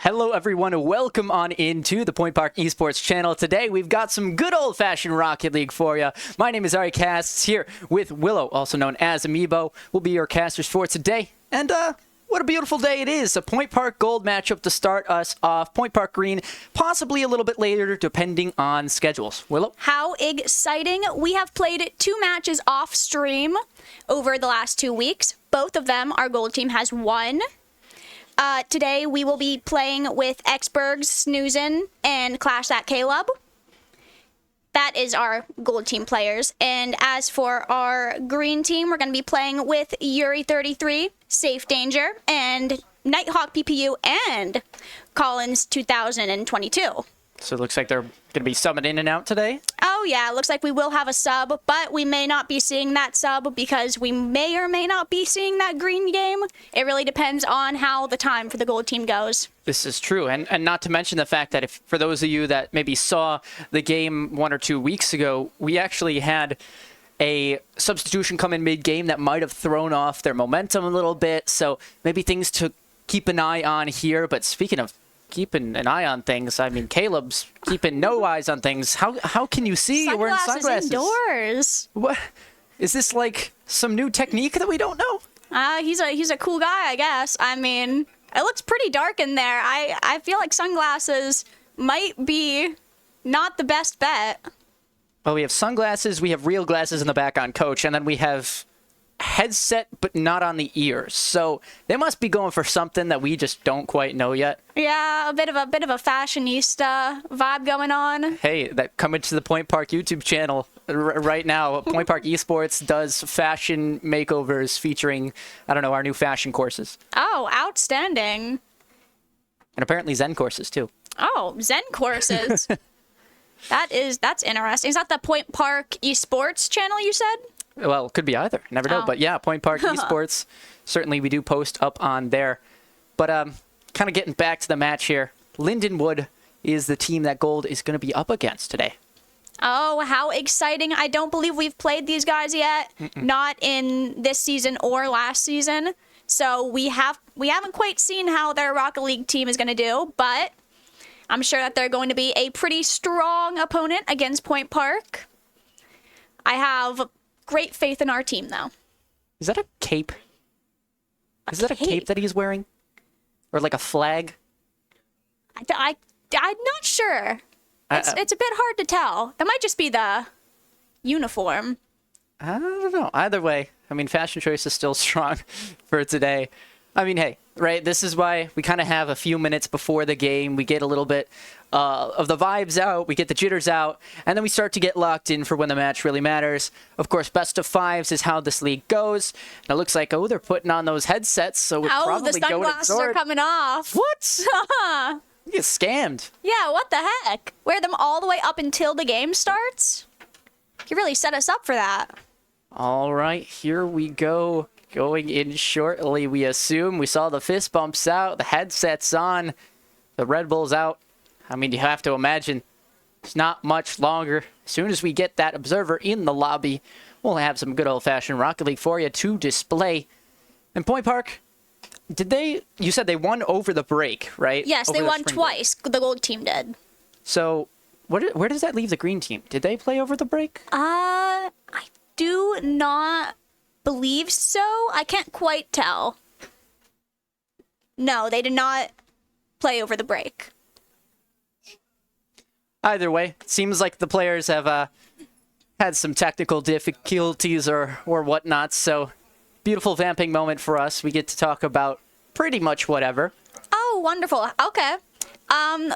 Hello everyone, welcome on into the Point Park Esports channel. Today we've got some good old-fashioned Rocket League for you. My name is Ari Casts here with Willow, also known as Amiibo. We'll be your casters for today. And what a beautiful day it is. A Point Park Gold matchup to start us off. Point Park Green, possibly a little bit later depending on schedules. Willow? How exciting. We have played 2 matches off stream over the last 2 weeks. Both of them our gold team has won. Today we will be playing with Xberg's Snoozin and Clash That Caleb. That is our gold team players. And as for our green team, we're going to be playing with Yuri33, Safe Danger, and Nighthawk PPU and Collins 2022. So it looks like they're going to be subbing in and out today? Oh yeah, it looks like we will have a sub, but we may not be seeing that sub because we may or may not be seeing that green game. It really depends on how the time for the gold team goes. This is true, and not to mention the fact that if for those of you that maybe saw the game 1 or 2 weeks ago, we actually had a substitution come in mid-game that might have thrown off their momentum a little bit, so maybe things to keep an eye on here. But speaking of keeping an eye on things, I mean, Caleb's keeping no eyes on things. How can you see you're wearing sunglasses? Indoors. What? Is this like some new technique that we don't know? He's a cool guy, I guess. I mean, it looks pretty dark in there. I feel like sunglasses might be not the best bet. Well, we have sunglasses, we have real glasses in the back on Coach, and then we have headset but not on the ears. So they must be going for something that we just don't quite know yet. Yeah, a bit of a fashionista vibe going on. Hey, that coming to the Point Park YouTube channel right now. Point Park Esports does fashion makeovers featuring, I don't know, our new fashion courses. Oh, outstanding. And apparently Zen courses too. Oh, Zen courses. That's interesting. Is that the Point Park Esports channel you said? Well, it could be either. Never know. Oh. But yeah, Point Park Esports, certainly we do post up on there. But kind of getting back to the match here, Lindenwood is the team that Gold is going to be up against today. Oh, how exciting. I don't believe we've played these guys yet. Not in this season or last season. So we haven't quite seen how their Rocket League team is going to do, but I'm sure that they're going to be a pretty strong opponent against Point Park. I have great faith in our team, though. Is that a cape? Is that a cape that he's wearing? Or like a flag? I'm not sure. It's a bit hard to tell. That might just be the uniform. I don't know. Either way, I mean, fashion choice is still strong for today. I mean, hey, right? This is why we kind of have a few minutes before the game. We get a little bit of the vibes out. We get the jitters out. And then we start to get locked in for when the match really matters. Of course, best of fives is how this league goes. And it looks like, oh, they're putting on those headsets. So we're probably the sunglasses are coming off. What? You get scammed. Yeah, what the heck? Wear them all the way up until the game starts? You really set us up for that. All right, here we go. Going in shortly, we assume. We saw the fist bumps out, the headsets on, the Red Bull's out. I mean, you have to imagine it's not much longer. As soon as we get that observer in the lobby, we'll have some good old-fashioned Rocket League for you to display. And Point Park, you said they won over the break, right? Yes, they won twice. The gold team did. So where does that leave the green team? Did they play over the break? I do not believe so. I can't quite tell. No, they did not play over the break. Either way, it seems like the players have had some technical difficulties or whatnot, so beautiful vamping moment for us. We get to talk about pretty much whatever. Oh, wonderful. Okay.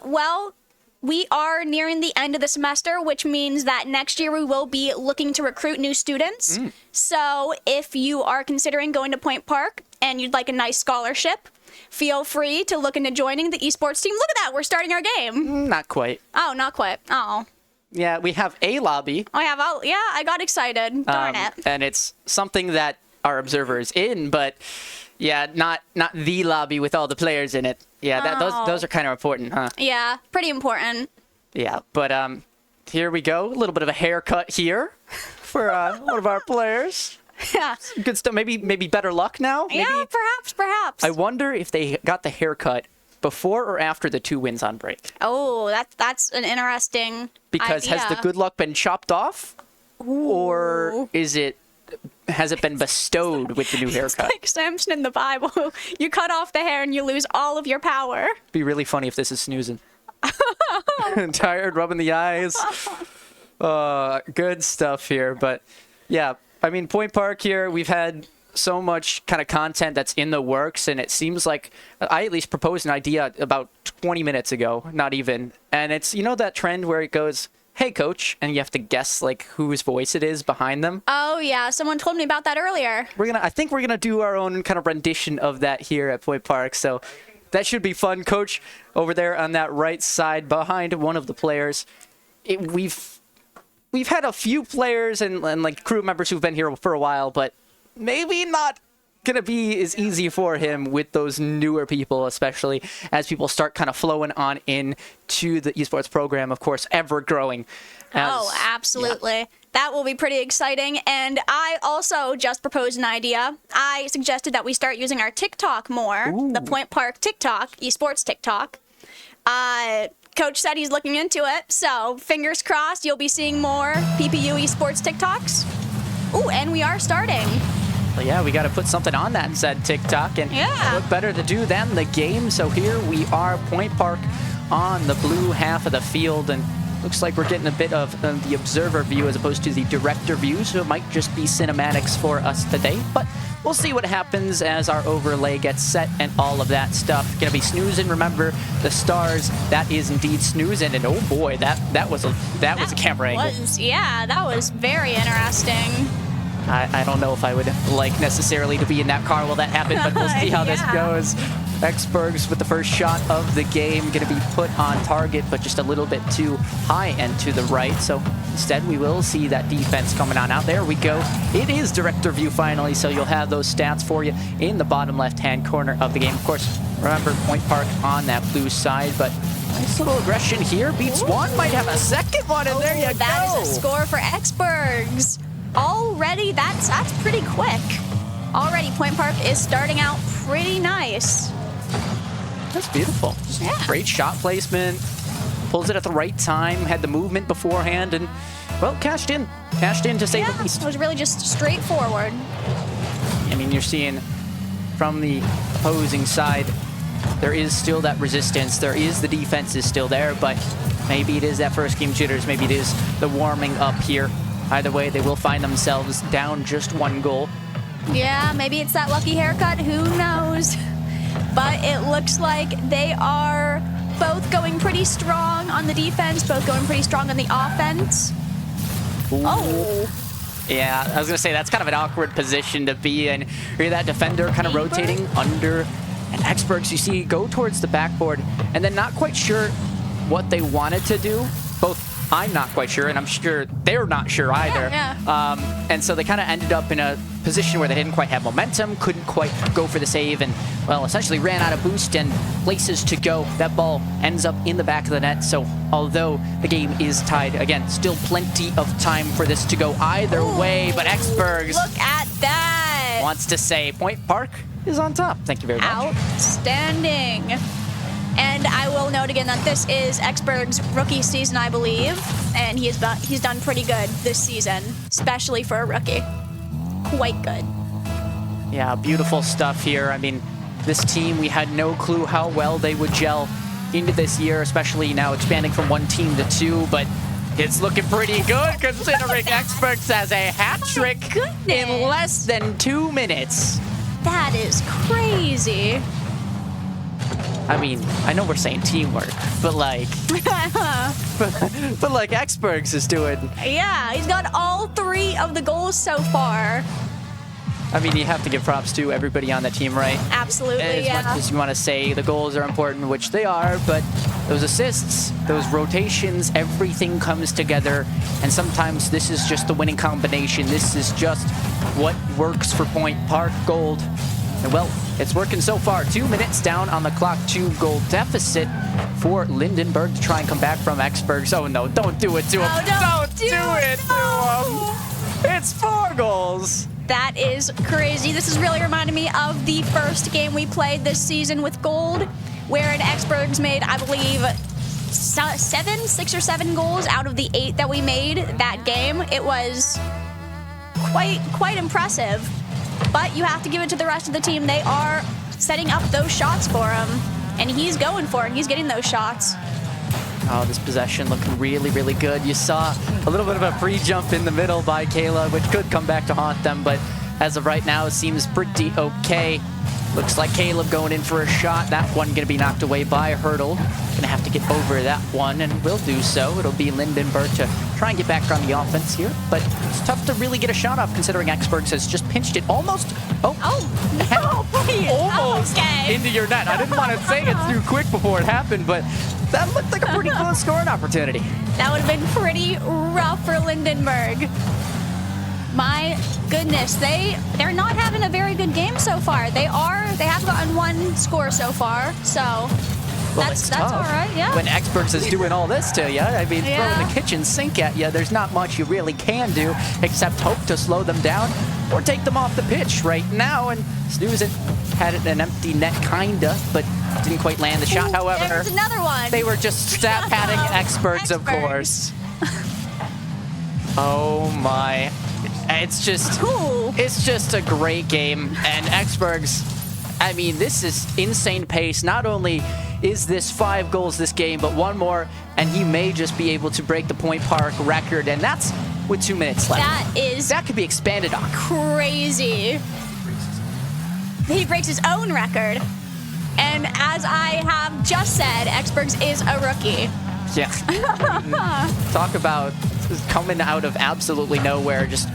Well, we are nearing the end of the semester, which means that next year we will be looking to recruit new students. So if you are considering going to Point Park and you'd like a nice scholarship, feel free to look into joining the esports team. Look at that, we're starting our game. Not quite. Oh, not quite. Oh. Yeah, we have a lobby. Yeah, I got excited. Darn it. And it's something that our observer is in, but yeah, not the lobby with all the players in it. Yeah, those are kind of important, huh? Yeah, pretty important. Yeah, but here we go. A little bit of a haircut here for one of our players. Yeah. Good stuff. Maybe better luck now? Yeah, perhaps. I wonder if they got the haircut before or after the 2 wins on break? Oh, that's an interesting Because idea. has the good luck been chopped off? Or has it been bestowed with the new haircut? Like Samson in the Bible. You cut off the hair and you lose all of your power. Be really funny if this is snoozing. Tired, rubbing the eyes. Good stuff here. But yeah, I mean, Point Park here, we've had so much kind of content that's in the works, and it seems like I at least proposed an idea about 20 minutes ago, not even. And it's, you know, that trend where it goes, hey, coach, and you have to guess like whose voice it is behind them. Oh yeah, someone told me about that earlier. I think we're gonna do our own kind of rendition of that here at Point Park. So that should be fun. Coach over there on that right side behind one of the players. We've had a few players and like crew members who've been here for a while, but maybe not gonna be as easy for him with those newer people, especially as people start kind of flowing on in to the esports program, of course, ever growing. Absolutely. Yeah. That will be pretty exciting. And I also just proposed an idea. I suggested that we start using our TikTok more. Ooh. The Point Park TikTok, esports TikTok. Coach said he's looking into it, so fingers crossed you'll be seeing more PPU esports TikToks. Ooh, and we are starting. Well, yeah, we got to put something on that said TikTok, and what better to do than the game? So here we are, Point Park on the blue half of the field, and looks like we're getting a bit of the observer view as opposed to the director view, so it might just be cinematics for us today, but we'll see what happens as our overlay gets set and all of that stuff. Gonna be snoozing, remember, the stars, that is indeed snoozing, and oh boy, that was a camera angle. Yeah, that was very interesting. I don't know if I would like necessarily to be in that car while that happened, but we'll see how this goes. Exbergs with the first shot of the game, going to be put on target, but just a little bit too high and to the right. So instead, we will see that defense coming on out. There we go. It is director view finally, so you'll have those stats for you in the bottom left-hand corner of the game. Of course, remember, Point Park on that blue side, but nice little aggression here. Beats one, might have a second one, and there you go. That is a score for Exbergs. Already, that's pretty quick. Already, Point Park is starting out pretty nice. That's beautiful. Great shot placement. Pulls it at the right time. Had the movement beforehand, and well, cashed in. Cashed in to say the least. It was really just straightforward. I mean, you're seeing from the opposing side, there is still that resistance. There is the defense is still there, but maybe it is that first game jitters. Maybe it is the warming up here. Either way, they will find themselves down just 1 goal. Yeah, maybe it's that lucky haircut. Who knows? But it looks like they are both going pretty strong on the defense, both going pretty strong on the offense. Ooh. Oh. Yeah, I was going to say, that's kind of an awkward position to be in. Hear that defender kind of rotating under. And Exbergs, you see, go towards the backboard, and then not quite sure what they wanted to do. Both I'm not quite sure, and I'm sure they're not sure either. And so they kind of ended up in a position where they didn't quite have momentum, couldn't quite go for the save, and, well, essentially ran out of boost and places to go. That ball ends up in the back of the net, so although the game is tied, again, still plenty of time for this to go either way, but Exbergs... Look at that! Wants to say Point Park is on top. Thank you very much. Outstanding. And I will note again that this is Exberg's rookie season, I believe, and he's done pretty good this season, especially for a rookie. Quite good. Yeah, beautiful stuff here. I mean, this team, we had no clue how well they would gel into this year, especially now expanding from 1 team to 2, but it's looking pretty good considering Experts has a hat trick in less than 2 minutes. That is crazy. I mean, I know we're saying teamwork, but like, but like Exbergs is doing. Yeah, he's got all 3 of the goals so far. I mean, you have to give props to everybody on the team, right? Absolutely, as much as you want to say the goals are important, which they are, but those assists, those rotations, everything comes together, and sometimes this is just the winning combination. This is just what works for Point Park Gold. And well, it's working so far. 2 minutes down on the clock, 2-goal deficit for Lindenwood to try and come back from Exbergs. Oh no, don't do it to him. Don't do it to him. It's 4 goals. That is crazy. This is really reminding me of the first game we played this season with Gold, wherein Experts made, I believe, 6 or 7 goals out of the 8 that we made that game. It was quite impressive. But you have to give it to the rest of the team. They are setting up those shots for him, and he's going for it. He's getting those shots. Oh, this possession looking really, really good. You saw a little bit of a free jump in the middle by Kayla, which could come back to haunt them, but as of right now, it seems pretty okay. Looks like Caleb going in for a shot. That one going to be knocked away by a hurdle. Going to have to get over that one, and will do so. It'll be LINDENWOOD to try and get back on the offense here, but it's tough to really get a shot off considering Experts has just pinched it almost. Oh, no, please. Almost okay. into your net. I didn't want to say it too quick before it happened, but that looked like a pretty close scoring opportunity. That would have been pretty rough for Lindenberg. My goodness, they're not having a very good game so far. They have gotten 1 score so far, so well, that's all right. Yeah. When Experts is doing all this to you, I mean, throwing the kitchen sink at you, there's not much you really can do except hope to slow them down or take them off the pitch right now. And Snooze had it in an empty net, kinda, but didn't quite land the shot. However, there's another one. They were just stat padding Experts, of course. Oh my. It's just a great game, and Experts, I mean, this is insane pace. Not only is this 5 goals this game, but 1 more, and he may just be able to break the Point Park record, and that's with 2 minutes left. That could be expanded on. Crazy. He breaks his own record, and as I have just said, Experts is a rookie. Yeah. Talk about coming out of absolutely nowhere, just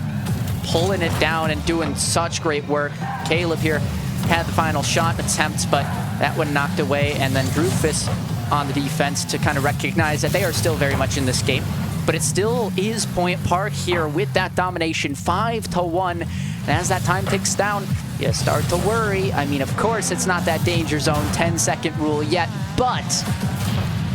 pulling it down and doing such great work. Caleb here had the final shot attempt, but that one knocked away, and then Drufus on the defense to kind of recognize that they are still very much in this game. But it still is Point Park here with that domination, 5-1. And as that time ticks down, you start to worry. I mean, of course, it's not that danger zone 10-second rule yet, but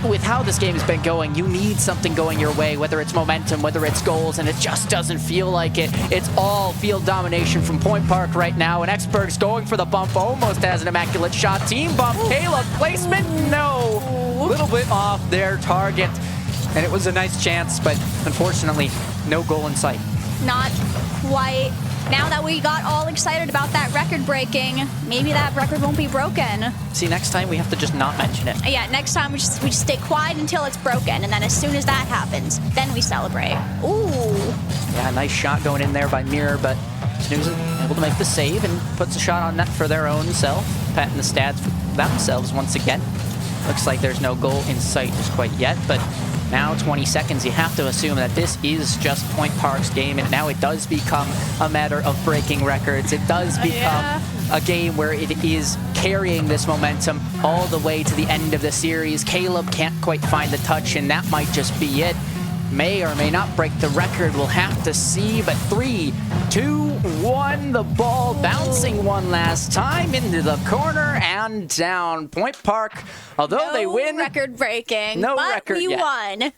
with how this game has been going, you need something going your way, whether it's momentum, whether it's goals, and it just doesn't feel like it. It's all field domination from Point Park right now, and Experts going for the bump, almost has an immaculate shot. Team bump, Caleb, placement, no. A little bit off their target, and it was a nice chance, but unfortunately, no goal in sight. Not quite. Now that we got all excited about that record breaking, maybe that record won't be broken. See, next time we have to just not mention it. Yeah, next time we just stay quiet until it's broken, and then as soon as that happens, then we celebrate. Ooh. Yeah, nice shot going in there by Mirror, but Snooze able to make the save and puts a shot on net for their own self, patting the stats for themselves once again. Looks like there's no goal in sight just quite yet, but now 20 seconds, you have to assume that this is just Point Park's game, and now it does become a matter of breaking records. It does become a game where it is carrying this momentum all the way to the end of the series. Caleb can't quite find the touch, and that might just be it. May or may not break the record, we'll have to see, but 3, 2, 1, the ball bouncing one last time into the corner and down. Point Park, although they win, record breaking, no but record we yet. won.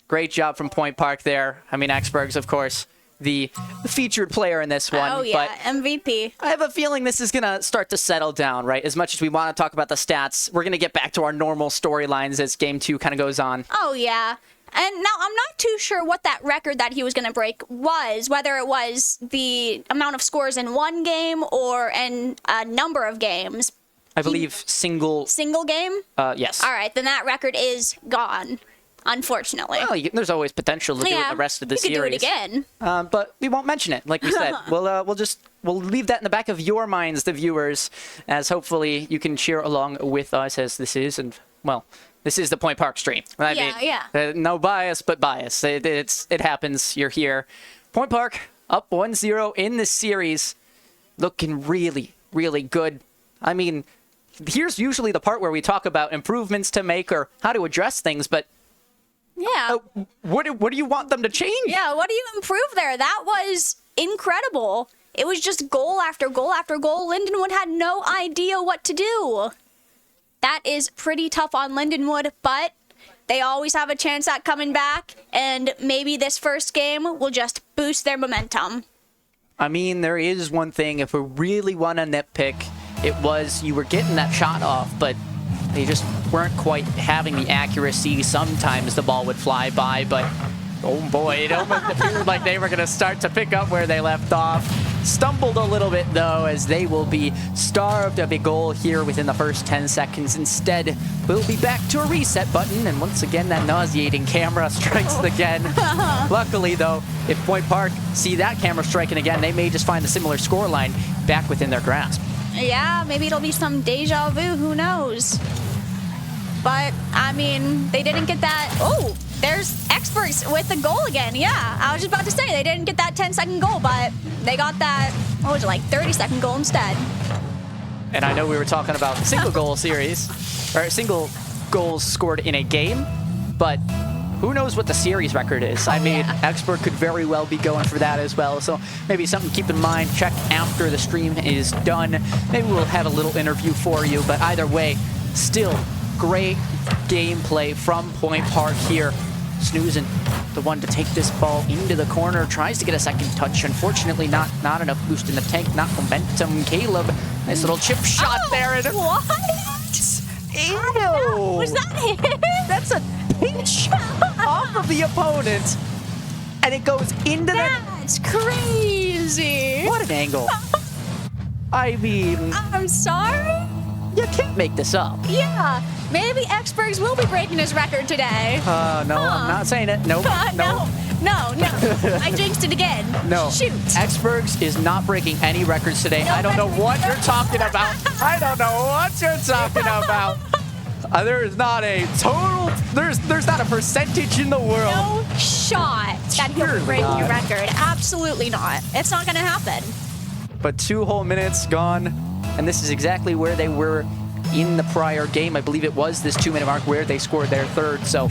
Great job from Point Park there. I mean, Experts, of course, the featured player in this one. Oh yeah, but MVP. I have a feeling this is going to start to settle down, right? As much as we want to talk about the stats, we're going to get back to our normal storylines as Game 2 kind of goes on. Oh yeah. And now I'm not too sure what that record that he was going to break was, whether it was the amount of scores in one game or in a number of games. I believe single game? Yes. All right, then that record is gone, unfortunately. Well, there's always potential to do it the rest of the series. You could do it again. But we won't mention it, like we said. We'll leave that in the back of your minds, the viewers, as hopefully you can cheer along with us as this is, and well, this is the Point Park stream. I mean, no bias, but bias. It happens. You're here. Point Park up 1-0 in this series, looking really, really good. I mean, here's usually the part where we talk about improvements to make or how to address things, but yeah, what do you want them to change? Yeah, what do you improve there? That was incredible. It was just goal after goal after goal. Lindenwood had no idea what to do. That is pretty tough on Lindenwood, but they always have a chance at coming back, and maybe this first game will just boost their momentum. I mean, there is one thing, if we really want to nitpick, it was you were getting that shot off, but They just weren't quite having the accuracy. Sometimes the ball would fly by, but oh boy, it almost appeared like they were going to start to pick up where they left off. Stumbled a little bit, though, as they will be starved of a goal here within the first 10 seconds. Instead, we'll be back to a reset button, and once again, that nauseating camera strikes again. Luckily, though, if Point Park see that camera striking again, they may just find a similar scoreline back within their grasp. Yeah, maybe it'll be some deja vu, who knows? But, I mean, they didn't get that. Oh, there's Esports with the goal again. Yeah, I was just about to say they didn't get that 10-second goal, but they got that, what was it, like 30-second goal instead. And I know we were talking about single goal series, or single goals scored in a game, but who knows what the series record is? I mean, Expert could very well be going for that as well. So maybe something to keep in mind. Check after the stream is done. Maybe we'll have a little interview for you. But either way, still great gameplay from Point Park here. Snoozing, the one to take this ball into the corner, tries to get a second touch. Unfortunately, not enough boost in the tank, not momentum. Caleb, nice little chip shot there. And what? Ew! Was that him? That's a pinch off of the opponent, and it goes into That's crazy. What an angle. I mean, I'm sorry? you can't make this up. Yeah, maybe Exbergs will be breaking his record today. No, I'm not saying it. Nope. No. I jinxed it again. No. Shoot. Exbergs is not breaking any records today. I don't know what you're talking about. I don't know what you're talking about. There is not a total, there's not a percentage in the world. No shot that he'll break your record. Absolutely not. It's not going to happen. But 2 whole minutes gone, and this is exactly where they were in the prior game. I believe it was this 2-minute mark where they scored their third, so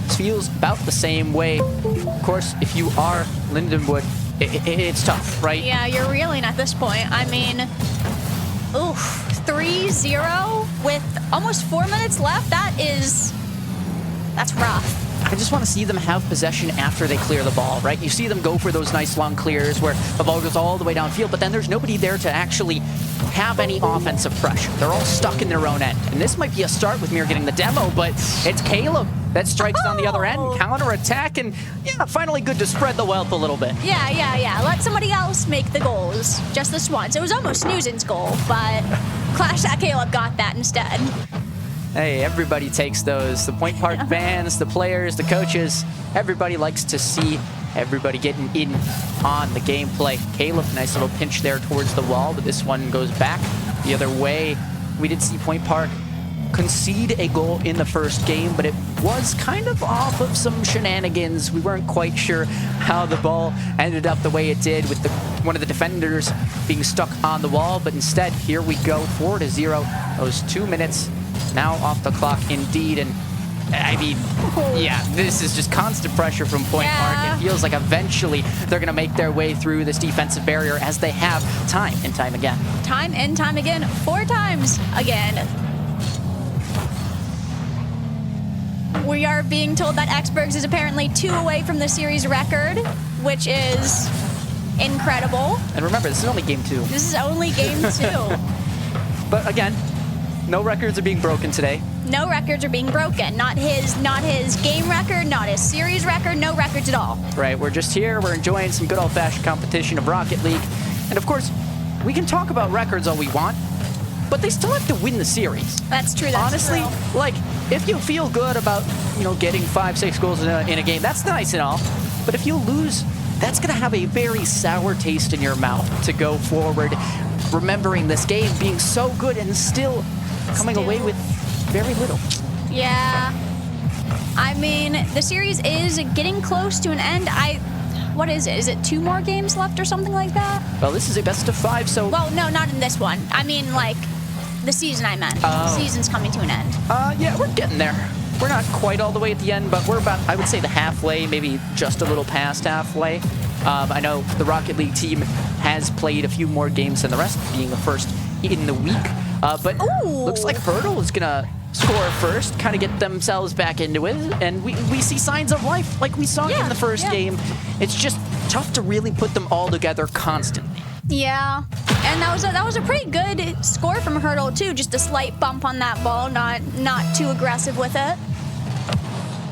this feels about the same way. Of course, if you are Lindenwood, it's tough, right? Yeah, you're reeling at this point. I mean, oof, 3-0 with almost 4 minutes left. That's rough. I just want to see them have possession after they clear the ball, right? You see them go for those nice long clears where the ball goes all the way downfield, but then there's nobody there to actually have any offensive pressure. They're all stuck in their own end. And this might be a start with Mir getting the demo, but it's Caleb that strikes on the other end, counter-attack, and yeah, finally good to spread the wealth a little bit. Yeah. Let somebody else make the goals just this once. It was almost Snoozin's goal, but Clash that Caleb got that instead. Hey, everybody takes those. The Point Park fans, the players, the coaches, everybody likes to see everybody getting in on the gameplay. Caleb, nice little pinch there towards the wall, but this one goes back the other way. We did see Point Park concede a goal in the first game, but it was kind of off of some shenanigans. We weren't quite sure how the ball ended up the way it did with one of the defenders being stuck on the wall, but instead, here we go, 4-0. Those 2 minutes now off the clock indeed, and I mean, yeah, this is just constant pressure from Point Park. It feels like eventually they're going to make their way through this defensive barrier as they have time and time again. Time and time again, 4 times again. We are being told that Exbergs is apparently 2 away from the series record, which is incredible. And remember, this is only game 2. This is only game 2. But again, no records are being broken today. No records are being broken. Not his game record, not his series record, no records at all. Right, we're just here, we're enjoying some good old-fashioned competition of Rocket League. And of course, we can talk about records all we want, but they still have to win the series. That's true, Honestly, like, if you feel good about, getting 5-6 goals in a game, that's nice and all. But if you lose, that's going to have a very sour taste in your mouth to go forward, remembering this game being so good and still coming away with very little. Yeah. I mean, the series is getting close to an end. What is it? Is it 2 more games left or something like that? Well, this is a best of 5, so... Well, no, not in this one. I mean, like, the season I meant. The season's coming to an end. Yeah, we're getting there. We're not quite all the way at the end, but we're about, I would say, the halfway, maybe just a little past halfway. I know the Rocket League team has played a few more games than the rest, being the first in the week. But looks like Hurdle is going to score first, kind of get themselves back into it. And we see signs of life like we saw in the first game. It's just tough to really put them all together constantly. Yeah, and that was a pretty good score from Hurdle too. Just a slight bump on that ball, not too aggressive with it.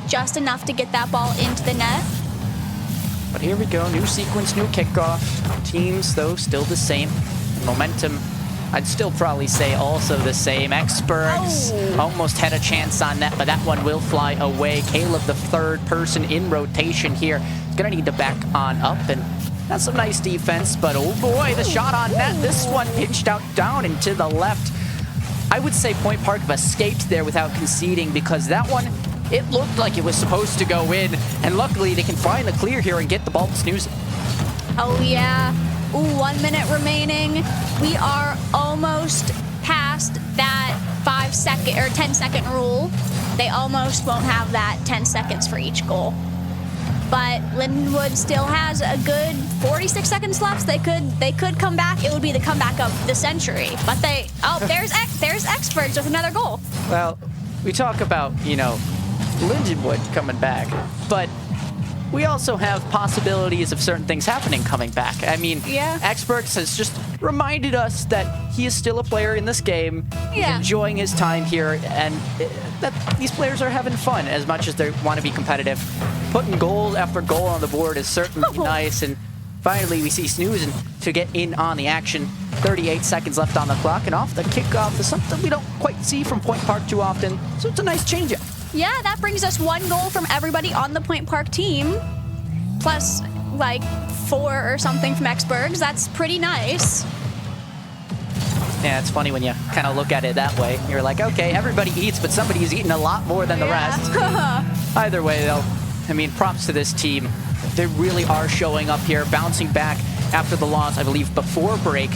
Just enough to get that ball into the net. But here we go, new sequence, new kickoff. Teams, though, still the same. Momentum, I'd still probably say also the same. Experts almost had a chance on that, but that one will fly away. Caleb, the third person in rotation here, is gonna need to back on up, and that's some nice defense, but oh boy, the shot on net. This one pinched out down and to the left. I would say Point Park have escaped there without conceding, because that one, it looked like it was supposed to go in, and luckily they can find the clear here and get the ball to snooze. Oh yeah. Ooh, 1 minute remaining. We are almost past that 5-second or 10-second rule. They almost won't have that 10 seconds for each goal. But Lindenwood still has a good 46 seconds left. They could come back. It would be the comeback of the century. But there's Experts with another goal. Well, we talk about, Lindenwood coming back, but we also have possibilities of certain things happening coming back. I mean, Yeah. Experts has just reminded us that he is still a player in this game. He's Yeah. enjoying his time here, and that these players are having fun as much as they want to be competitive. Putting goal after goal on the board is certainly nice, and finally we see Snoozing to get in on the action. 38 seconds left on the clock, and off the kickoff is something we don't quite see from Point Park too often, so it's a nice change-up. Yeah, that brings us 1 goal from everybody on the Point Park team, plus like 4 or something from Exbergs. That's pretty nice. Yeah, it's funny when you kind of look at it that way. You're like, okay, everybody eats, but somebody's eating a lot more than the rest. Either way, though, I mean, props to this team. They really are showing up here, bouncing back after the loss, I believe, before break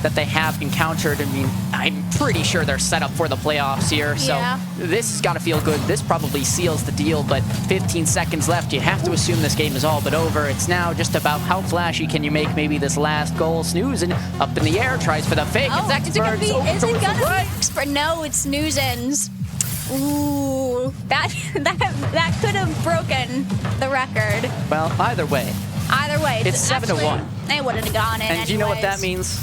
that they have encountered. I mean, I'm pretty sure they're set up for the playoffs here, so Yeah. this has got to feel good. This probably seals the deal, but 15 seconds left. You have to assume this game is all but over. It's now just about how flashy can you make maybe this last goal. Snoozing up in the air, tries for the fake. Oh, It's is it gonna be? Experts. Is it Towards the gonna right. be Expert? No, it's Snoozins. Ooh, that could have broken the record. Well, either way, Either way, It's 7-1. They wouldn't have gone in. and do you know what that anyways. means?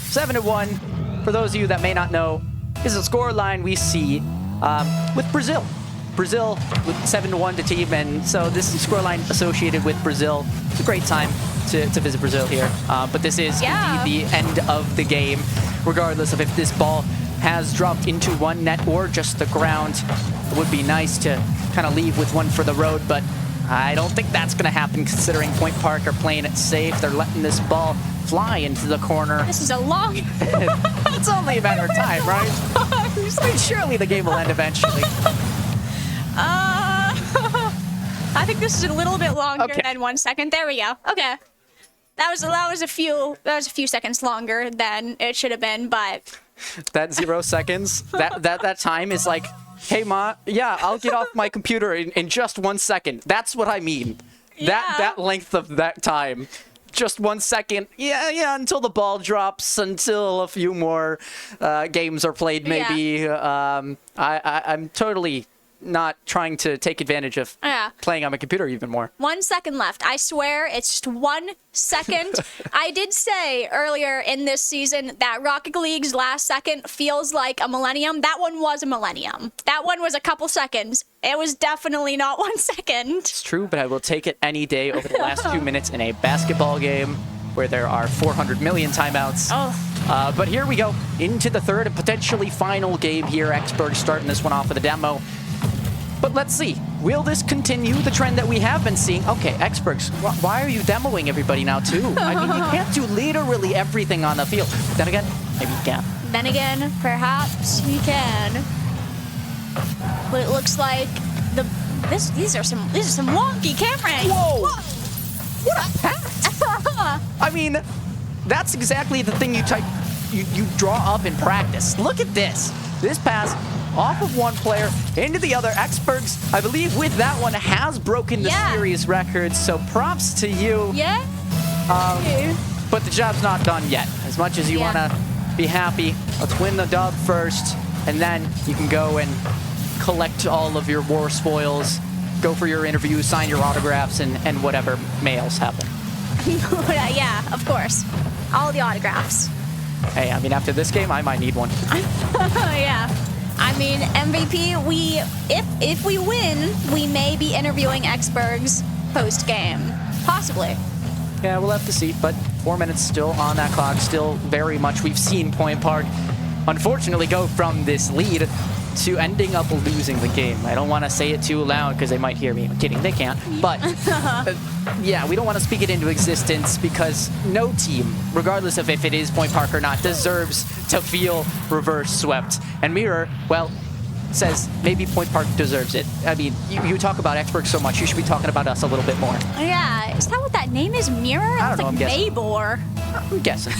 7-1, for those of you that may not know, is a score line we see with Brazil. Brazil with 7-1 to team, and so this is a score line associated with Brazil. It's a great time to visit Brazil here, but this is indeed the end of the game, regardless of if this ball has dropped into one net or just the ground. It would be nice to kind of leave with one for the road, but I don't think that's going to happen considering Point Park are playing it safe. They're letting this ball fly into the corner. This is a long. It's only a matter of time, right? I mean, surely the game will end eventually. I think this is a little bit longer Okay. than 1 second. There we go. Okay. That was a few seconds longer than it should have been, but That 0 seconds, that time is like, hey, Ma, yeah, I'll get off my computer in just 1 second. That's what I mean. Yeah. That length of that time. Just 1 second. Yeah, until the ball drops, until a few more games are played, maybe. I'm totally not trying to take advantage of playing on my computer even more. 1 second left. I swear it's just 1 second. I did say earlier in this season that Rocket League's last second feels like a millennium. That one was a millennium. That one was a couple seconds. It was definitely not 1 second. It's true, but I will take it any day over the last 2 minutes in a basketball game where there are 400 million timeouts. Oh. But here we go into the third and potentially final game here. Exberg starting this one off with a demo. But let's see, will this continue the trend that we have been seeing? Okay, Exbergs, why are you demoing everybody now too? I mean, you can't do literally everything on the field. Then again, maybe you can. Then again, perhaps he can. But it looks like these are some wonky camera angles. Whoa! What a pass! I mean, that's exactly the thing you draw up in practice. Look at this. This pass off of one player into the other. Experts, I believe with that one, has broken the series record, so props to you. Yeah? But the job's not done yet. As much as you want to be happy, let's win the dub first, and then you can go and collect all of your war spoils, go for your interview, sign your autographs, and whatever may else happen. Yeah, of course. All the autographs. Hey, I mean, after this game, I might need one. Yeah. I mean, MVP, if we win, we may be interviewing Xberg's post-game. Possibly. Yeah, we'll have to see, but 4 minutes still on that clock. Still very much we've seen Point Park, unfortunately, go from this lead to ending up losing the game. I don't want to say it too loud because they might hear me. I'm kidding, they can't. But yeah, we don't want to speak it into existence because no team, regardless of if it is Point Park or not, deserves to feel reverse swept. And Mirror, well, says maybe Point Park deserves it. I mean, you talk about Xberg so much, you should be talking about us a little bit more. Yeah, is that what that name is? Mirror? I don't know, like I'm guessing. Maybor. I'm guessing.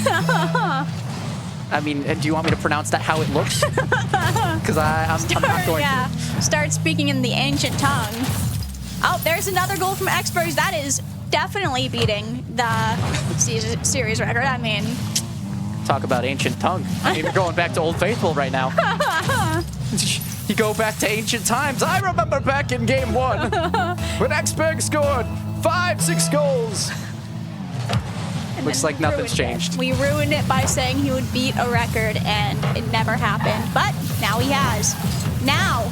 I mean, do you want me to pronounce that how it looks? Because I'm not going to. Start speaking in the ancient tongue. Oh, there's another goal from Xbergs. That is definitely beating the series record. I mean, talk about ancient tongue. I mean, we're going back to Old Faithful right now. You go back to ancient times. I remember back in game 1 when Xberg scored 5-6 goals. Looks like nothing's changed. We ruined it by saying he would beat a record, and it never happened. But now he has. Now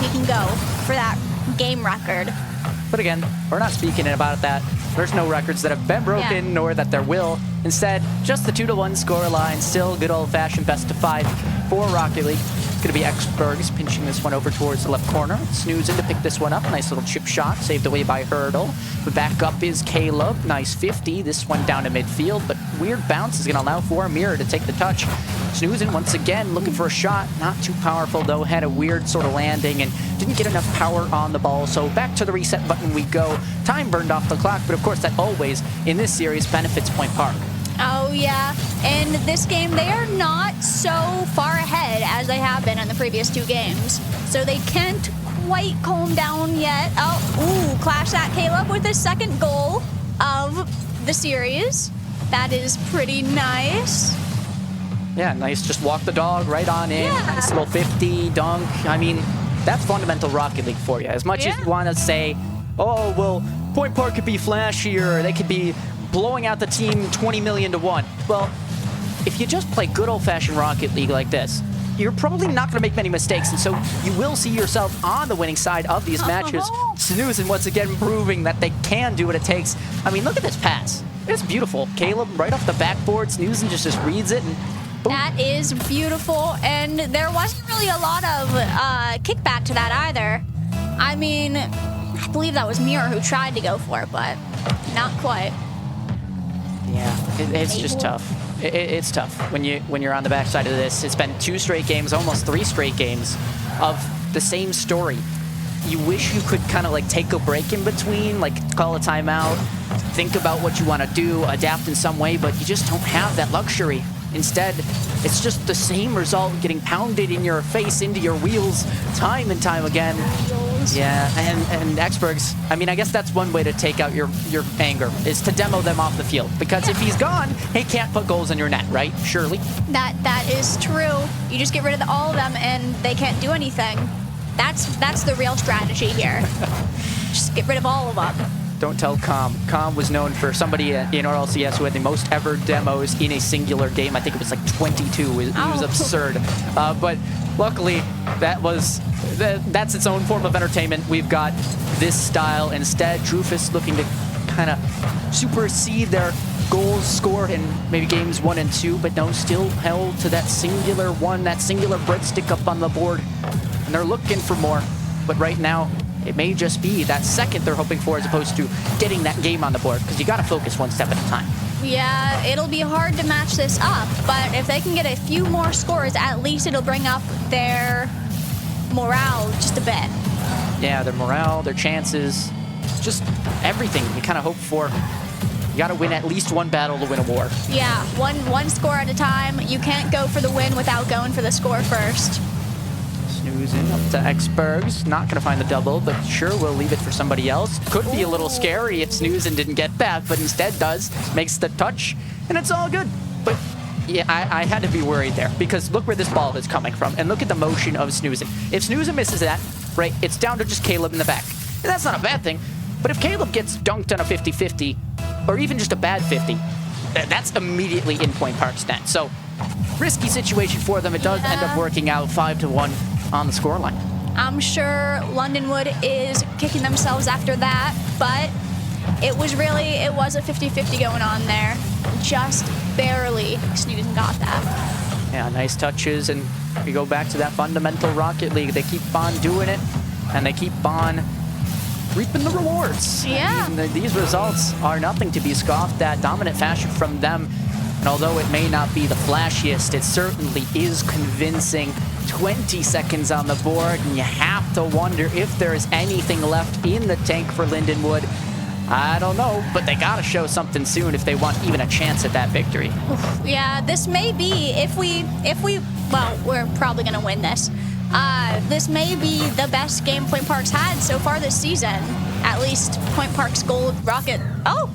he can go for that game record. But again, we're not speaking about that. There's no records that have been broken, nor that there will. Instead, just the 2-1 scoreline. Still good old-fashioned best of 5 for Rocket League. It's going to be Xbergs pinching this one over towards the left corner. Snoozing to pick this one up. Nice little chip shot, saved away by Hurdle. The back up is Caleb. Nice 50. This one down to midfield, but weird bounce is going to allow for Mirror to take the touch. Snoozing once again, looking for a shot. Not too powerful, though. Had a weird sort of landing and didn't get enough power on the ball. So back to the reset button we go. Time burned off the clock, but of course that always, in this series, benefits Point Park. Oh, yeah. In this game, they are not so far ahead as they have been in the previous 2 games. So they can't quite calm down yet. Oh, ooh, clash that Caleb with his second goal of the series. That is pretty nice. Yeah, nice. Just walk the dog right on in. Yeah. Nice little 50 dunk. I mean, that's fundamental Rocket League for you. As much as you want to say, oh, well, Point Park could be flashier, they could be blowing out the team 20 million to 1. Well, if you just play good old-fashioned Rocket League like this, you're probably not going to make many mistakes, and so you will see yourself on the winning side of these matches. Snoozing once again proving that they can do what it takes. I mean, look at this pass. It's beautiful. Caleb right off the backboard. Snoozing just reads it, and boom. That is beautiful, and there wasn't really a lot of kickback to that either. I mean, I believe that was Mirror who tried to go for it, but not quite. Yeah, it's just tough. It's tough when you're on the backside of this. It's been 2 straight games, almost 3 straight games of the same story. You wish you could kind of like take a break in between, like call a timeout, think about what you want to do, adapt in some way, but you just don't have that luxury. Instead, it's just the same result getting pounded in your face, into your wheels, time and time again. Yeah, and Xbergs, I mean, I guess that's one way to take out your anger, is to demo them off the field. Because if he's gone, he can't put goals in your net, right? Surely? That is true. You just get rid of all of them and they can't do anything. That's the real strategy here. Just get rid of all of them. Don't tell Com. Com was known for somebody in RLCS who had the most ever demos in a singular game. I think it was like 22. It was absurd. But luckily, that's its own form of entertainment. We've got this style instead. Drufus looking to kind of supersede their goals scored in maybe games 1 and 2, but no, still held to that singular one, that singular breadstick up on the board. And they're looking for more. But right now, it may just be that second they're hoping for as opposed to getting that game on the board, because you got to focus one step at a time. Yeah, it'll be hard to match this up, but if they can get a few more scores, at least it'll bring up their morale just a bit. Yeah, their morale, their chances, just everything you kind of hope for. You got to win at least one battle to win a war. Yeah, one score at a time. You can't go for the win without going for the score first. Snoozing up to Xbergs. Not going to find the double, but sure, we'll leave it for somebody else. Could be a little scary if Snoozing didn't get back, but instead does. Makes the touch, and it's all good. But yeah, I had to be worried there, because look where this ball is coming from, and look at the motion of Snoozing. If Snoozing misses that, right, it's down to just Caleb in the back. And that's not a bad thing, but if Caleb gets dunked on a 50-50, or even just a bad 50, that's immediately in Point Park's net. So risky situation for them. It does end up working out 5-1 on the scoreline. I'm sure Lindenwood is kicking themselves after that, but it was a 50-50 going on there. Just barely Snoozen got that. Yeah, nice touches, and we go back to that fundamental Rocket League. They keep on doing it, and they keep on reaping the rewards. Yeah. I mean, these results are nothing to be scoffed at. Dominant fashion from them, and although it may not be the flashiest, it certainly is convincing. 20 seconds on the board, and you have to wonder if there is anything left in the tank for Lindenwood. I don't know, but they gotta show something soon if they want even a chance at that victory. Yeah, this may be, well, we're probably gonna win this. This may be the best game Point Park's had so far this season. At least Point Park's gold rocket. Oh!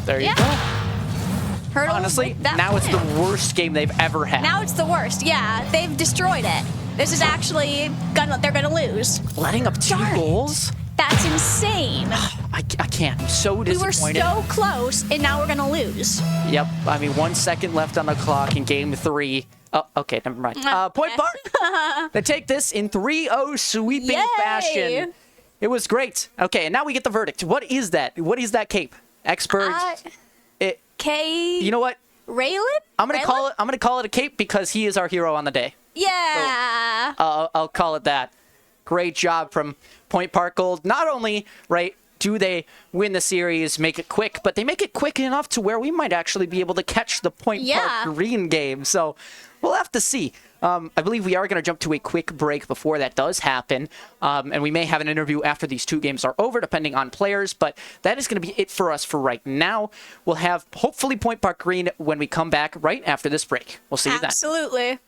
There you go. Hurdle Honestly, now it's the worst game they've ever had. Now it's the worst, yeah. They've destroyed it. This is actually they're gonna lose. Letting up 2 goals? That's insane. I can't. I'm so disappointed. We were so close, and now we're gonna lose. Yep. I mean, 1 second left on the clock in game 3. Oh, okay, never mind. Point Park, they take this in 3-0 sweeping fashion. It was great. Okay, and now we get the verdict. What is that? What is that cape? Expert. You know what? Raylan? I'm gonna call it a cape because he is our hero on the day. Yeah. So, I'll call it that. Great job from Point Park Gold. Not only, right, do they win the series, make it quick, but they make it quick enough to where we might actually be able to catch the Point Park Green game. So we'll have to see. I believe we are going to jump to a quick break before that does happen. And we may have an interview after these 2 games are over, depending on players. But that is going to be it for us for right now. We'll have, hopefully, Point Park Green when we come back right after this break. We'll see you then. Absolutely.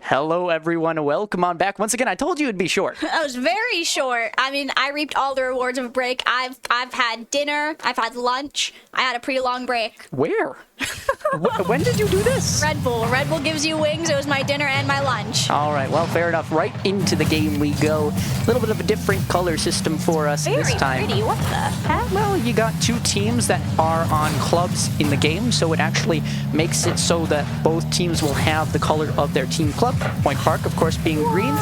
Hello, everyone. Welcome on back. Once again, I told you it'd be short. That was very short. I mean, I reaped all the rewards of a break. I've had dinner. I've had lunch. I had a pretty long break. Where? When did you do this? Red Bull. Red Bull gives you wings. It was my dinner and my lunch. All right. Well, fair enough. Right into the game we go. A little bit of a different color system for us this time. Very pretty. What the heck? Well, you got 2 teams that are on clubs in the game, so it actually makes it so that both teams will have the color of their team club. Point Park, of course, being green.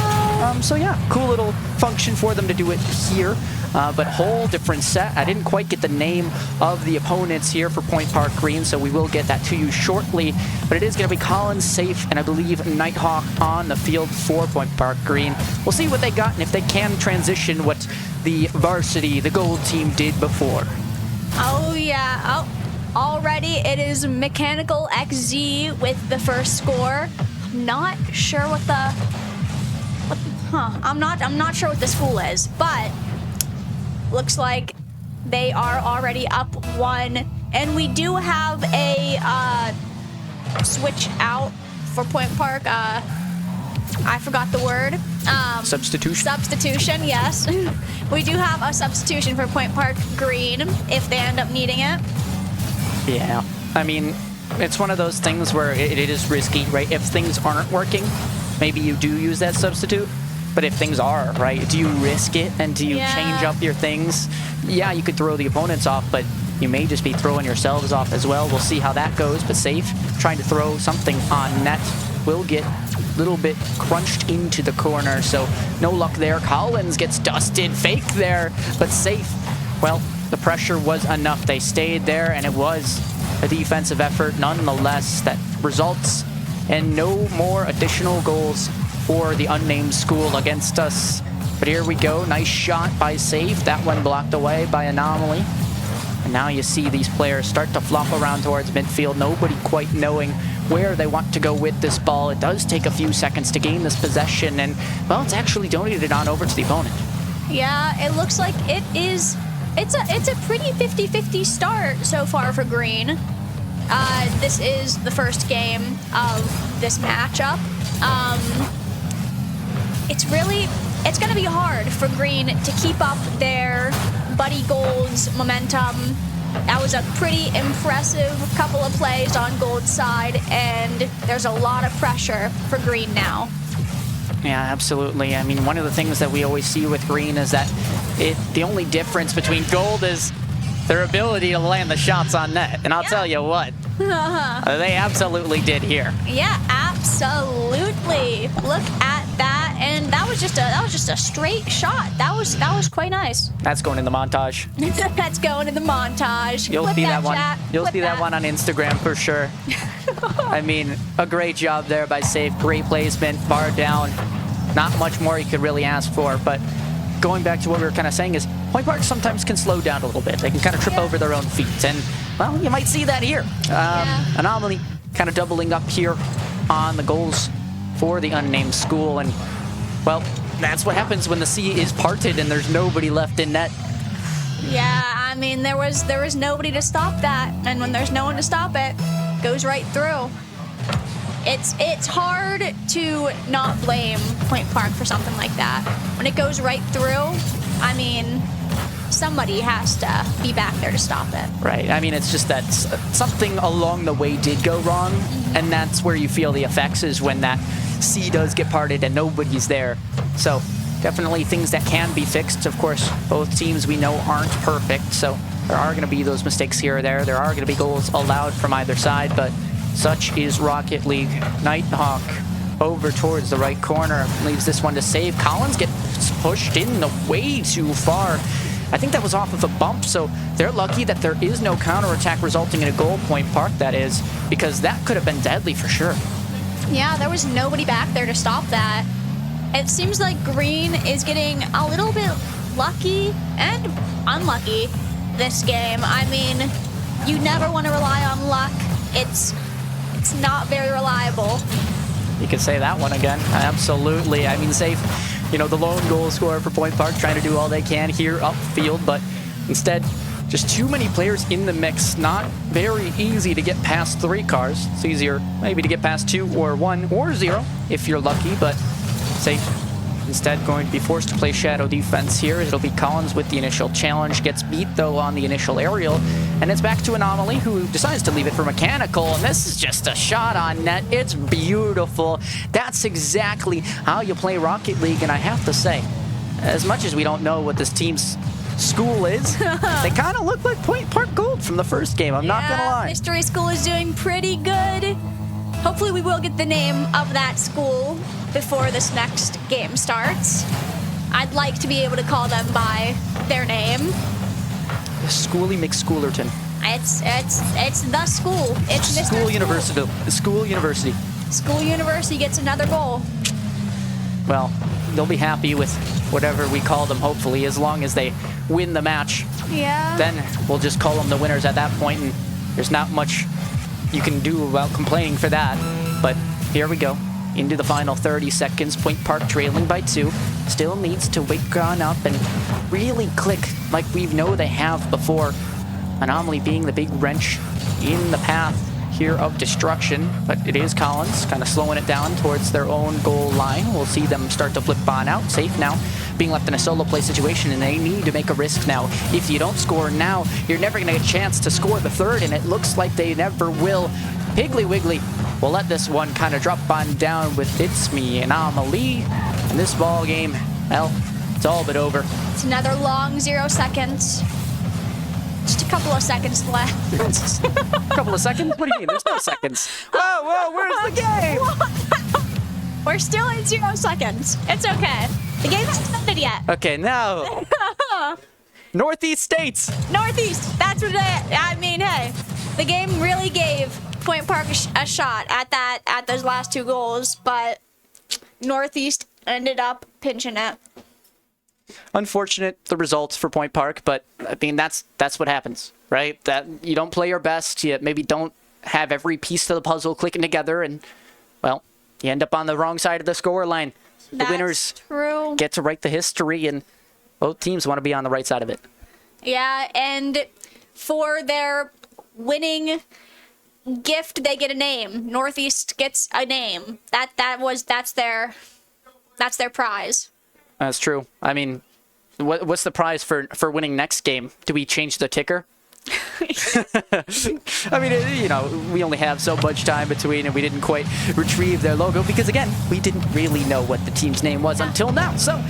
So yeah, cool little function for them to do it here. But whole different set. I didn't quite get the name of the opponents here for Point Park Green, so we will get that to you shortly. But it is going to be Collins Safe and I believe Nighthawk on the field for Point Park Green. We'll see what they got and if they can transition what the varsity, the gold team, did before. Oh yeah. Oh, already it is Mechanical XZ with the first score. I'm not sure what I'm not sure what the school is, but looks like they are already up 1. And we do have a switch out for Point Park. I forgot the word. Substitution. Substitution, yes. We do have a substitution for Point Park Green if they end up needing it. Yeah. I mean, it's one of those things where it is risky, right? If things aren't working, maybe you do use that substitute. But if things are, right, do you risk it and do you change up your things? Yeah, you could throw the opponents off, but you may just be throwing yourselves off as well. We'll see how that goes, but Safe trying to throw something on net will get a little bit crunched into the corner, so no luck there. Collins gets dusted, fake there, but Safe, well, the pressure was enough. They stayed there, and it was a defensive effort nonetheless that results in no more additional goals for the unnamed school against us. But here we go, nice shot by Safe. That one blocked away by Anomaly. And now you see these players start to flop around towards midfield, nobody quite knowing where they want to go with this ball. It does take a few seconds to gain this possession, and, well, it's actually donated on over to the opponent. Yeah, it looks like it's a pretty 50-50 start so far for Green. This is the first game of this matchup. It's going to be hard for Green to keep up their Buddy Gold's momentum. That was a pretty impressive couple of plays on Gold's side, and there's a lot of pressure for Green now. Yeah, absolutely. I mean, one of the things that we always see with Green is that the only difference between Gold is their ability to land the shots on net. And I'll tell you what, they absolutely did here. Yeah, absolutely. Look at that, and that was just a straight shot. That was quite nice. That's going in the montage. That's going in the montage. You'll Flip see that one. chat. You'll Flip see that one on Instagram for sure. I mean, a great job there by Safe. Great placement, bar down. Not much more you could really ask for, but going back to what we were kind of saying is Point Park sometimes can slow down a little bit. They can kind of trip over their own feet, and, well, you might see that here. Anomaly kind of doubling up here on the goals for the unnamed school, and, well, that's what happens when the sea is parted and there's nobody left in net. Yeah, I mean, there was nobody to stop that, and when there's no one to stop it, it goes right through. It's hard to not blame Point Park for something like that. When it goes right through, I mean, somebody has to be back there to stop it. Right. I mean, it's just that something along the way did go wrong, and that's where you feel the effects, is when that sea does get parted and nobody's there. So definitely things that can be fixed. Of course, both teams we know aren't perfect, so there are going to be those mistakes here or there. There are going to be goals allowed from either side, but such is Rocket League. Nighthawk over towards the right corner, leaves this one to save. Collins gets pushed in the way too far. I think that was off of a bump, so they're lucky that there is no counterattack resulting in a goal. Point Park, that is, because that could have been deadly for sure. Yeah, there was nobody back there to stop that. It seems like Green is getting a little bit lucky and unlucky this game. I mean, you never want to rely on luck. It's not very reliable. You could say that one again. Absolutely. I mean, Safe, you know, the lone goal scorer for Point Park, trying to do all they can here upfield, but instead, just too many players in the mix. Not very easy to get past 3 cars. It's easier maybe to get past 2 or 1 or 0 if you're lucky, but Safe instead going to be forced to play shadow defense here. It'll be Collins with the initial challenge. Gets beat, though, on the initial aerial. And it's back to Anomaly, who decides to leave it for Mechanical. And this is just a shot on net. It's beautiful. That's exactly how you play Rocket League. And I have to say, as much as we don't know what this team's school is, they kind of look like Point Park Gold from the first game. I'm not going to lie. Mystery School is doing pretty good. Hopefully we will get the name of that school before this next game starts. I'd like to be able to call them by their name. Schooly McSchoolerton. It's the school. It's Mr. School University. School University. School University gets another goal. Well, they'll be happy with whatever we call them, hopefully, as long as they win the match. Yeah. Then we'll just call them the winners at that point, and there's not much you can do about complaining for that. But here we go. into the final 30 seconds. Point Park trailing by 2. Still needs to wake on up and really click like we know they have before. Anomaly being the big wrench in the path here of destruction, but it is Collins kind of slowing it down towards their own goal line. We'll see them start to flip on out. Safe now, being left in a solo play situation, and they need to make a risk now. If you don't score now, you're never going to get a chance to score the third, and it looks like they never will. Piggly Wiggly will let this one kind of drop on down with It's Me Anomaly. And this ball game, well, it's all but over. It's another long 0 seconds. Just a couple of seconds left. A couple of seconds? What do you mean? There's no seconds. Whoa, where's the game? We're still in 0 seconds. It's okay. The game hasn't ended yet. Okay, now. Northeast States. Northeast. That's what I mean, hey. The game really gave Point Park a shot at those last 2 goals, but Northeast ended up pinching it. Unfortunate, the results for Point Park, but I mean that's what happens, right? That you don't play your best, you maybe don't have every piece of the puzzle clicking together, and well, you end up on the wrong side of the score line. The winners get to write the history, and both teams want to be on the right side of it. Yeah, and for their winning gift, they get a name. Northeast gets a name. That's their prize. That's true. I mean, what's the prize for winning next game? Do we change the ticker? I mean, you know, we only have so much time between, and we didn't quite retrieve their logo because, again, we didn't really know what the team's name was until now. So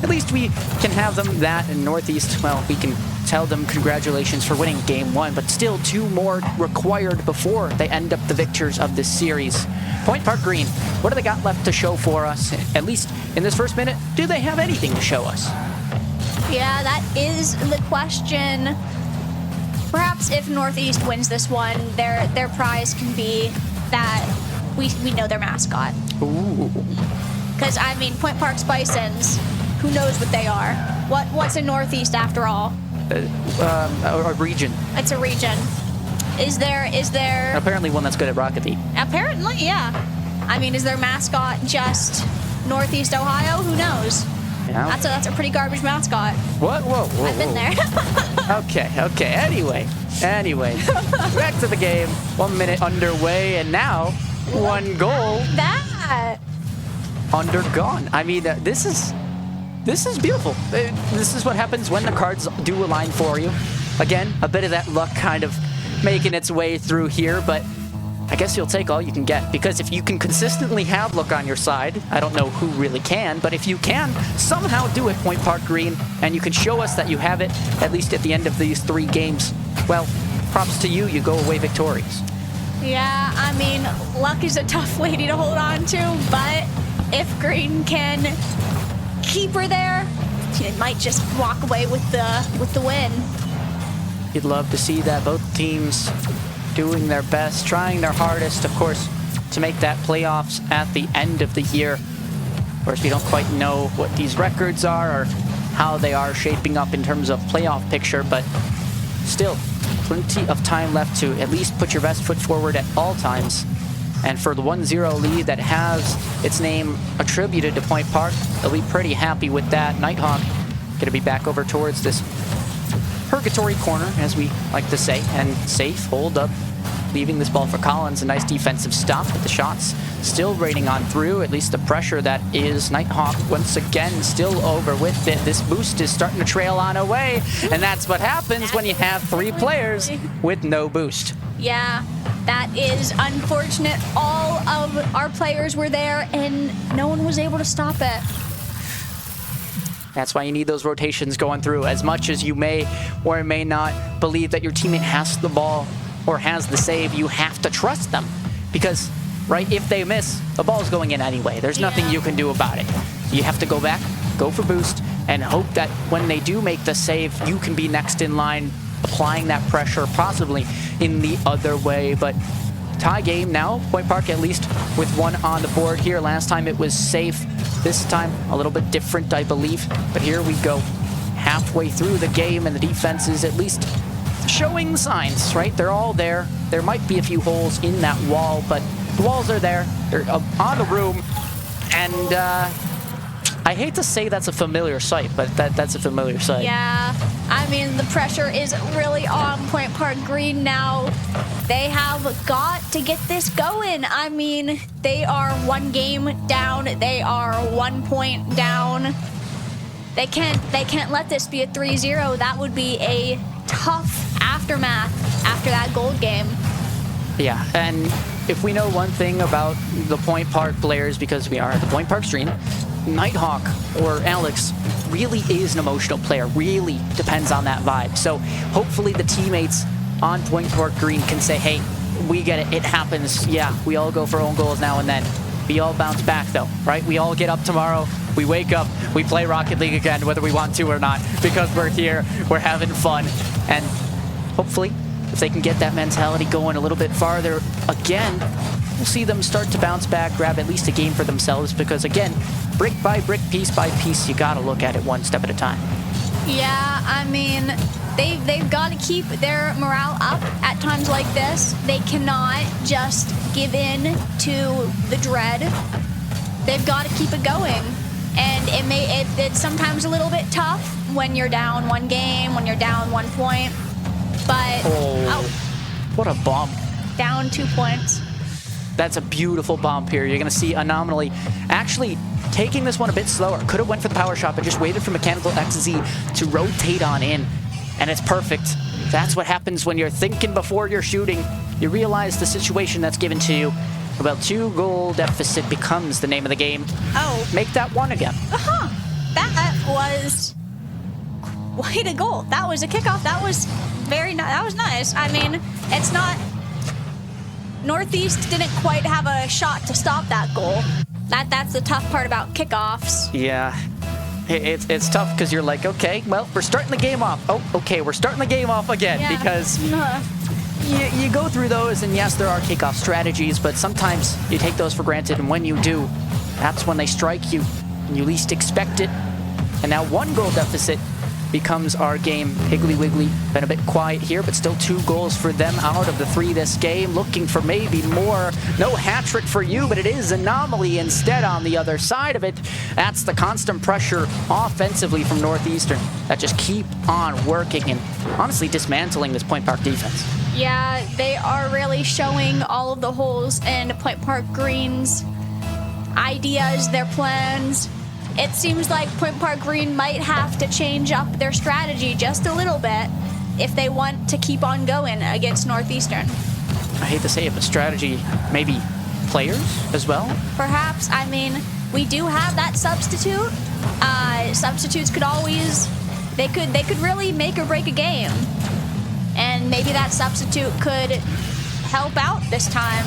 at least we can have them that in Northeast. Well, we can tell them congratulations for winning Game 1, but still 2 more required before they end up the victors of this series. Point Park Green, what do they got left to show for us? At least in this first minute, do they have anything to show us? Yeah, that is the question. Perhaps if Northeast wins this one, their prize can be that we know their mascot. Ooh. Because, I mean, Point Park's Bisons, who knows what they are? What's a Northeast after all? A region. It's a region. Is there... Apparently one that's good at Rocket League. Apparently, yeah. I mean, is their mascot just Northeast Ohio? Who knows? Yeah. That's a pretty garbage mascot. What? Whoa. I've been there. Okay. Anyway. Back to the game. 1 minute underway, and now 1 goal. That. Undergone. I mean, this is beautiful. This is what happens when the cards do align for you. Again, a bit of that luck kind of making its way through here, but I guess you'll take all you can get, because if you can consistently have luck on your side, I don't know who really can, but if you can somehow do it, Point Park Green, and you can show us that you have it, at least at the end of these 3 games, well, props to you, you go away victorious. Yeah, I mean, luck is a tough lady to hold on to, but if Green can keep her there, she might just walk away with the win. You'd love to see that. Both teams doing their best, trying their hardest, of course, to make that playoffs at the end of the year. Of course, we don't quite know what these records are or how they are shaping up in terms of playoff picture, but still, plenty of time left to at least put your best foot forward at all times. And for the 1-0 lead that has its name attributed to Point Park, they'll be pretty happy with that. Nighthawk gonna be back over towards this purgatory corner, as we like to say, and safe, hold up, leaving this ball for Collins. A nice defensive stop, but the shots still raining on through, at least the pressure that is Nighthawk once again still over with it. This boost is starting to trail on away, and that's what happens when you have 3 players with no boost. Yeah, that is unfortunate. All of our players were there, and no one was able to stop it. That's why you need those rotations going through. As much as you may or may not believe that your teammate has the ball or has the save, you have to trust them. Because, right, if they miss, the ball's going in anyway. There's nothing you can do about it. You have to go back, go for boost, and hope that when they do make the save, you can be next in line, applying that pressure, possibly in the other way. But tie game now, Point Park at least with 1 on the board here. Last time it was safe. This time a little bit different, I believe. But here we go, halfway through the game, and the defense is at least showing signs, right? They're all there. There might be a few holes in that wall, but The walls are there. They're on the room. And I hate to say that's a familiar sight, but that's a familiar sight. Yeah, I mean, the pressure is really on Point Park Green now. They have got to get this going. I mean, they are 1 game down. They are 1 point down. They can't let this be a 3-0. That would be a tough aftermath after that gold game. Yeah, and if we know one thing about the Point Park players, because we are at the Point Park stream, Nighthawk or Alex really is an emotional player, really depends on that vibe. So hopefully the teammates on Point Park Green can say, hey, we get it, it happens. Yeah, we all go for own goals now and then. We all bounce back though, right? We all get up tomorrow, we wake up, we play Rocket League again, whether we want to or not, because we're here, we're having fun. And hopefully, if they can get that mentality going a little bit farther again, we'll see them start to bounce back, grab at least a game for themselves, because again, brick by brick, piece by piece, you gotta look at it one step at a time. Yeah, I mean, they've got to keep their morale up at times like this. They cannot just give in to the dread. They've got to keep it going. And it's sometimes a little bit tough when you're down 1 game, when you're down 1 point. But What a bomb. Down 2 points. That's a beautiful bomb here. You're going to see Anomaly actually taking this one a bit slower. Could have went for the power shot, but just waited for Mechanical XZ to rotate on in. And it's perfect. That's what happens when you're thinking before you're shooting. You realize the situation that's given to you. About 2-goal deficit becomes the name of the game. Oh. Make that 1 again. Uh-huh. That was quite a goal. That was a kickoff. That was very nice. That was nice. I mean, it's not... Northeast didn't quite have a shot to stop that goal. That's the tough part about kickoffs. Yeah. It's tough because you're like, okay, well, we're starting the game off. Oh, okay, we're starting the game off again because you go through those, and yes, there are kickoff strategies, but sometimes you take those for granted, and when you do, that's when they strike you, and you least expect it. And now 1-goal deficit becomes our game. Higgly Wiggly been a bit quiet here, but still 2 goals for them out of the 3 this game. Looking for maybe more. No hat trick for you, but it is Anomaly instead on the other side of it. That's the constant pressure offensively from Northeastern that just keep on working and honestly dismantling this Point Park defense. Yeah, they are really showing all of the holes in Point Park Green's ideas, their plans. It seems like Point Park Green might have to change up their strategy just a little bit if they want to keep on going against Northeastern. I hate to say it, but strategy, maybe players as well? Perhaps. I mean, we do have that substitute. Substitutes could always, they could really make or break a game. And maybe that substitute could help out this time.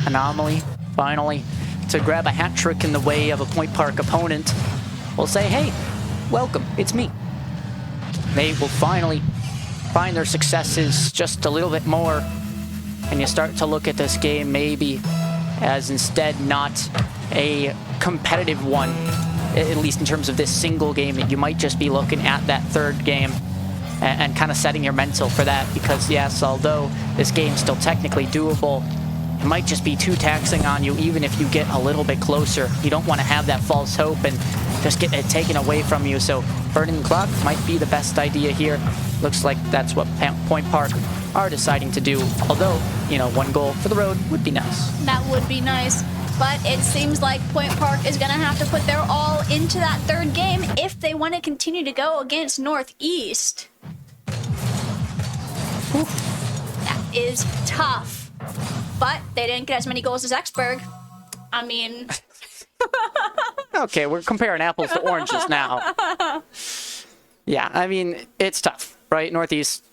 Anomaly, finally, to grab a hat trick in the way of a Point Park opponent, will say, hey, welcome, it's me. They will finally find their successes just a little bit more, and you start to look at this game maybe as instead not a competitive one, at least in terms of this single game. You might just be looking at that 3rd game and kind of setting your mental for that, because yes, although this game's still technically doable, it might just be too taxing on you even if you get a little bit closer. You don't want to have that false hope and just get it taken away from you. So burning the clock might be the best idea here. Looks like that's what Point Park are deciding to do. Although, you know, 1 goal for the road would be nice. That would be nice. But it seems like Point Park is going to have to put their all into that 3rd game if they want to continue to go against Northeast. Whew. That is tough. But they didn't get as many goals as Exburg. I mean... Okay, we're comparing apples to oranges now. Yeah, I mean, it's tough, right? Northeast,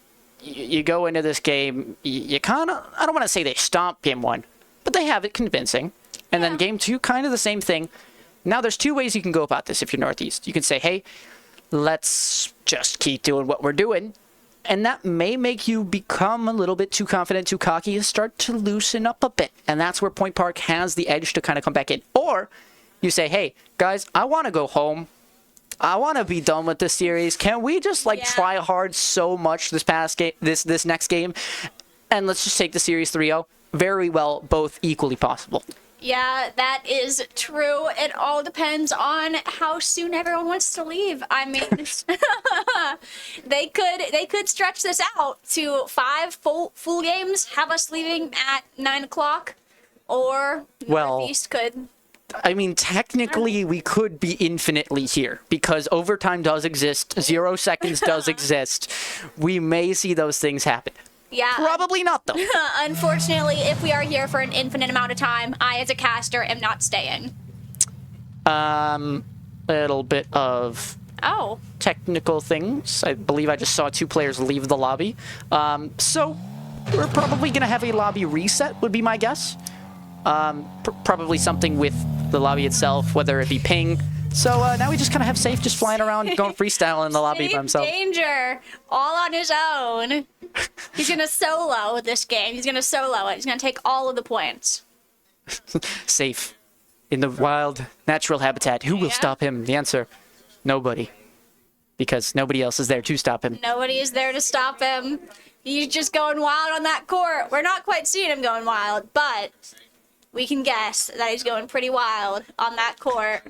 you go into this game, you kind of, I don't want to say they stomped game 1, but they have it convincing. And then game 2, kind of the same thing. Now, there's 2 ways you can go about this if you're Northeast. You can say, hey, let's just keep doing what we're doing. And that may make you become a little bit too confident, too cocky, and start to loosen up a bit. And that's where Point Park has the edge to kind of come back in. Or you say, hey, guys, I want to go home. I want to be done with this series. Can we just try hard so much this past game, this next game, and let's just take the series 3-0? very well both equally possible. Yeah, that is true. It all depends on how soon everyone wants to leave. I mean, they could stretch this out to 5 full games, have us leaving at 9 o'clock, or Northeast could. I mean, technically, we could be infinitely here because overtime does exist. 0 seconds does exist. We may see those things happen. Yeah. Probably not, though. Unfortunately, if we are here for an infinite amount of time, I, as a caster, am not staying. Little bit of technical things. I believe I just saw 2 players leave the lobby. So we're probably going to have a lobby reset, would be my guess. Probably something with the lobby itself, whether it be ping. So now we just kind of have Safe just flying around, going freestyle in the lobby by himself. Danger, all on his own. He's gonna solo this game. He's gonna solo it. He's gonna take all of the points. Safe in the wild, natural habitat. Who will stop him? The answer, nobody. Because nobody else is there to stop him. Nobody is there to stop him. He's just going wild on that court. We're not quite seeing him going wild, but we can guess that he's going pretty wild on that court.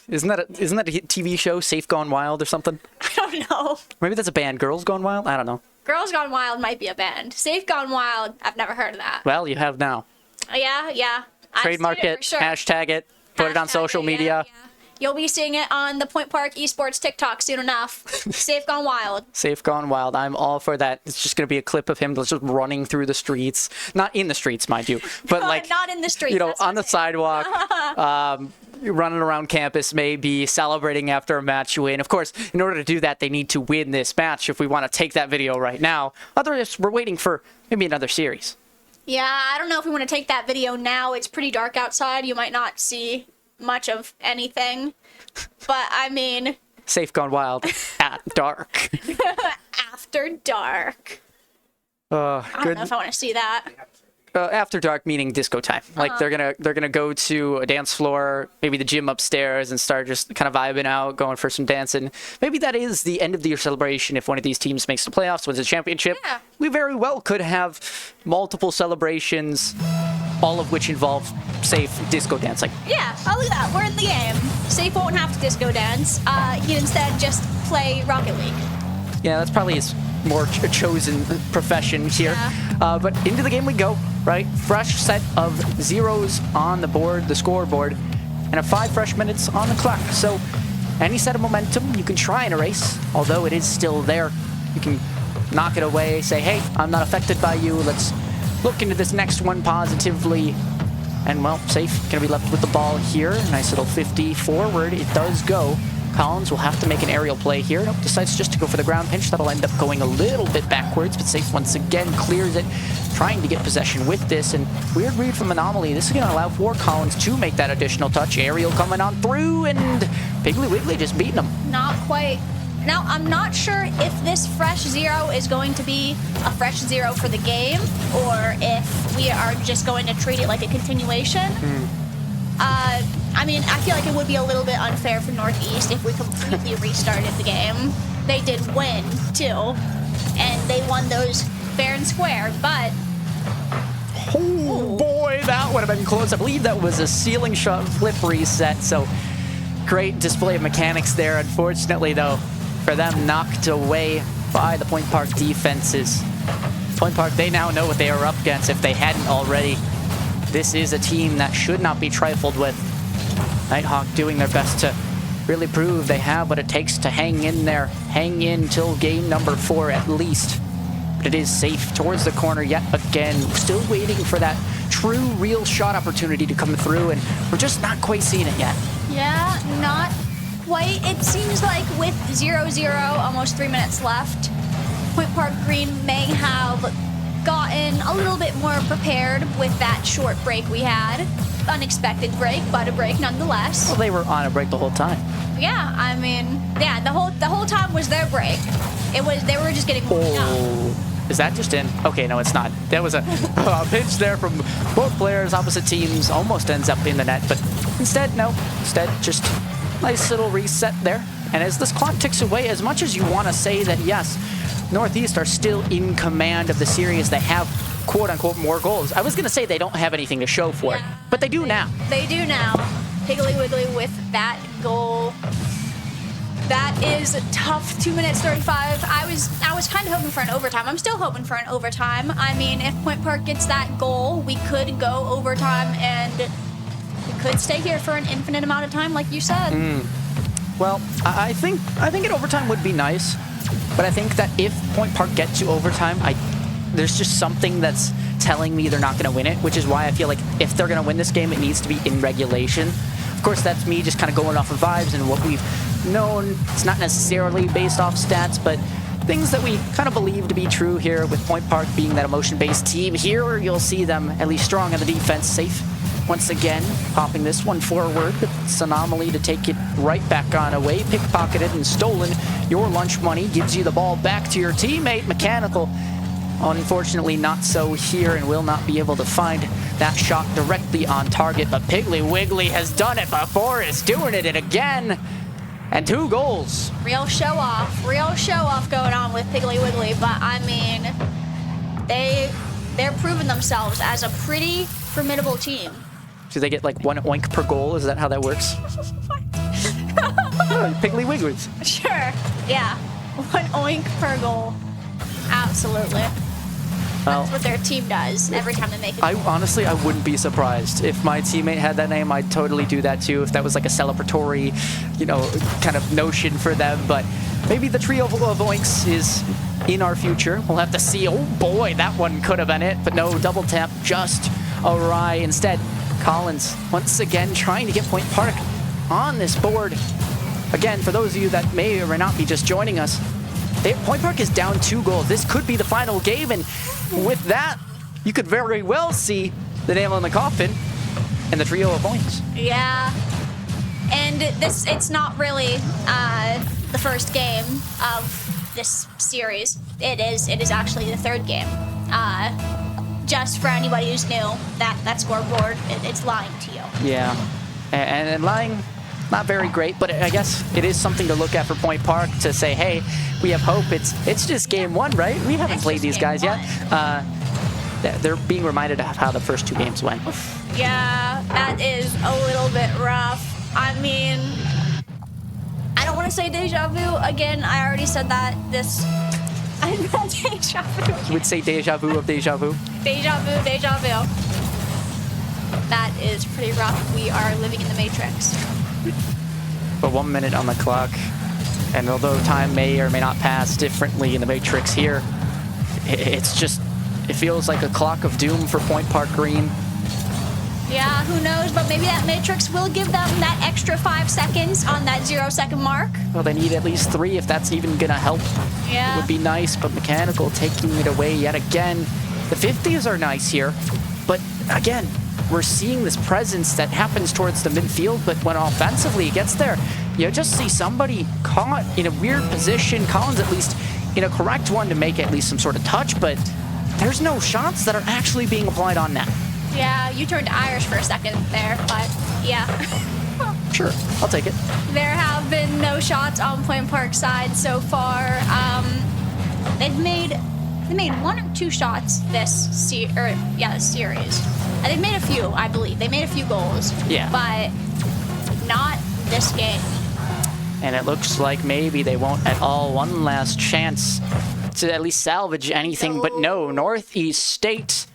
Isn't that a TV show, Safe Gone Wild or something? I don't know. Maybe that's a band, Girls Gone Wild? I don't know. Girls Gone Wild might be a band. Safe Gone Wild, I've never heard of that. Well, you have now. Yeah. Trademark it, sure. hashtag it, put it on social media. Yeah. You'll be seeing it on the Point Park Esports TikTok soon enough. Safe Gone Wild. Safe Gone Wild. I'm all for that. It's just going to be a clip of him just running through the streets. Not in the streets, mind you. But like, not in the streets. You know, on the sidewalk, running around campus, maybe celebrating after a match win. Of course, in order to do that, they need to win this match if we want to take that video right now. Otherwise, we're waiting for maybe another series. Yeah, I don't know if we want to take that video now. It's pretty dark outside. You might not see much of anything, but I mean, Safe Gone Wild at dark. After dark. I don't know if I want to see that. After dark meaning disco time. Like they're gonna go to a dance floor, maybe the gym upstairs, and start just kind of vibing out, going for some dancing. Maybe that is the end of the year celebration if one of these teams makes the playoffs, wins a championship. Yeah. We very well could have multiple celebrations, all of which involve Safe disco dancing. Yeah, oh look at that, we're in the game. Safe won't have to disco dance. He can instead just play Rocket League. Yeah, that's probably his more chosen profession here. Yeah. But into the game we go, right? Fresh set of zeros on the board, the scoreboard, and a 5 fresh minutes on the clock. So any set of momentum you can try and erase, although it is still there. You can knock it away, say, hey, I'm not affected by you. Let's look into this next one positively. And, well, Safe going to be left with the ball here. Nice little 50 forward. It does go. Collins will have to make an aerial play here. Nope, decides just to go for the ground pinch. That'll end up going a little bit backwards, but Safe once again clears it, trying to get possession with this. And weird read from Anomaly. This is going to allow for Collins to make that additional touch. Aerial coming on through, and Piggly Wiggly just beating him. Not quite. Now, I'm not sure if this fresh 0 is going to be a fresh 0 for the game, or if we are just going to treat it like a continuation. I mean, I feel like it would be a little bit unfair for Northeast if we completely restarted the game. They did win, too, and they won those fair and square, but... Oh, boy, that would have been close. I believe that was a ceiling shot flip reset, so great display of mechanics there. Unfortunately, though, for them, knocked away by the Point Park defenses. Point Park, they now know what they are up against if they hadn't already. This is a team that should not be trifled with. Nighthawk doing their best to really prove they have what it takes to hang in there. Hang in till game number 4 at least. But it is Safe towards the corner yet again. Still waiting for that true, real shot opportunity to come through, and we're just not quite seeing it yet. Yeah, not quite. It seems like with 0-0, almost 3 minutes left, Point Park Green may have gotten a little bit more prepared with that short break we had. Unexpected break, but a break nonetheless. Well, they were on a break the whole time. Yeah, I mean, yeah, the whole time was their break. They were just getting warmed up. Is that just in? Okay, no, it's not. That was a pitch there from both players, opposite teams. Almost ends up in the net, but instead, no. Instead, just nice little reset there. And as this clock ticks away, as much as you want to say that, yes, Northeast are still in command of the series, they have quote-unquote more goals. I was going to say they don't have anything to show for it, but they do now. They do now. Piggly Wiggly with that goal. That is tough. 2 minutes 35. I was kind of hoping for an overtime. I'm still hoping for an overtime. I mean, if Point Park gets that goal, we could go overtime and we could stay here for an infinite amount of time, like you said. Well, I think an overtime would be nice, but I think that if Point Park gets to overtime, there's just something that's telling me they're not going to win it, which is why I feel like if they're going to win this game, it needs to be in regulation. Of course, that's me just kind of going off of vibes and what we've known. It's not necessarily based off stats, but things that we kind of believe to be true here with Point Park being that emotion-based team. Here, you'll see them at least strong on the defense, safe once again, popping this one forward. It's Anomaly to take it right back on away, pickpocketed and stolen your lunch money, gives you the ball back to your teammate, Mechanical. Unfortunately, not so here and will not be able to find that shot directly on target, but Piggly Wiggly has done it before, is doing it again, and 2 goals. Real show off going on with Piggly Wiggly, but I mean, they're proving themselves as a pretty formidable team. Do they get like 1 oink per goal? Is that how that works? Piggly Wigglies. Sure, yeah. 1 oink per goal. Absolutely. Well, that's what their team does every time they make it. Honestly, I wouldn't be surprised. If my teammate had that name, I'd totally do that too. If that was like a celebratory, kind of notion for them. But maybe the trio of oinks is in our future. We'll have to see. Oh boy, that one could have been it. But no, double tap just awry. Instead, Collins once again trying to get Point Park on this board. Again, for those of you that may or may not be just joining us, Point Park is down 2 goals. This could be the final game, and with that, you could very well see the nail in the coffin and the trio of points. Yeah, and it's not really the first game of this series. It is actually the 3rd game. Just for anybody who's new, that scoreboard, it's lying to you. Yeah, and lying, not very great, but I guess it is something to look at for Point Park to say, hey, we have hope. It's just game 1, right? We haven't played these guys yet. They're being reminded of how the first 2 games went. Yeah, that is a little bit rough. I mean, I don't want to say deja vu again. I already said that. I'm not deja vu. You would say deja vu of deja vu? Deja vu. That is pretty rough. We are living in the Matrix. But 1 minute on the clock, and although time may or may not pass differently in the Matrix here, it feels like a clock of doom for Point Park Green. Yeah, who knows, but maybe that Matrix will give them that extra 5 seconds on that 0-second mark. Well, they need at least 3 if that's even gonna help. Yeah. It would be nice, but Mechanical taking it away yet again. The 50s are nice here, but again, we're seeing this presence that happens towards the midfield, but when offensively it gets there, you just see somebody caught in a weird position. Collins at least in a correct one to make at least some sort of touch, but there's no shots that are actually being applied on net. Yeah, you turned Irish for a second there, but yeah. Sure, I'll take it. There have been no shots on Point Park's side so far. They made 1 or 2 shots this series. They've made a few, I believe. They made a few goals. Yeah. But not this game. And it looks like maybe they won't at all. One last chance to at least salvage anything, but no. Northeast State,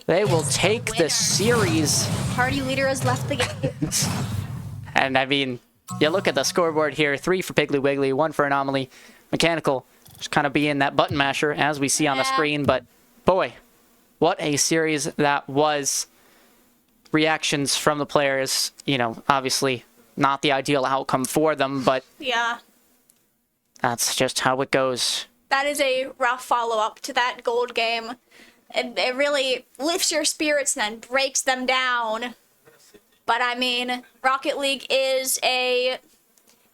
they will take the series. Party leader has left the game. And I mean, you look at the scoreboard here, 3 for Piggly Wiggly, 1 for Anomaly. Mechanical just kind of being that button masher as we see on the screen, but boy, what a series that was. Reactions from the players, obviously not the ideal outcome for them, but yeah, that's just how it goes. That is a rough follow-up to that gold game. It really lifts your spirits and then breaks them down. But I mean, Rocket League is a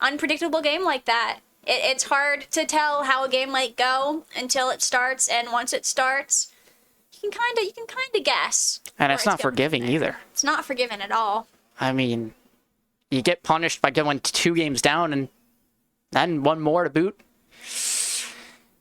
unpredictable game like that. It's hard to tell how a game might go until it starts, and once it starts, you can kind of guess. And it's not forgiving either. It's not forgiving at all. I mean, you get punished by going 2 games down, and and one more to boot.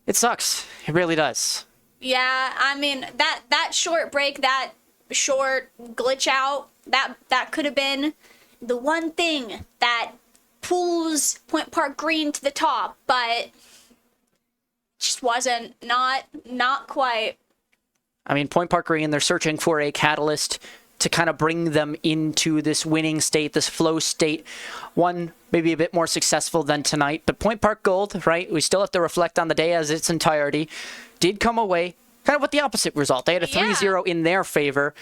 It sucks. It really does. Yeah, I mean, that short break, that short glitch out, that could have been the one thing that pulls Point Park Green to the top, but just wasn't, not quite. I mean, Point Park Green, they're searching for a catalyst to kind of bring them into this winning state, this flow state. One maybe a bit more successful than tonight, but Point Park Gold, right? We still have to reflect on the day as its entirety. Did come away kind of with the opposite result. They had a 3-0 in their favor.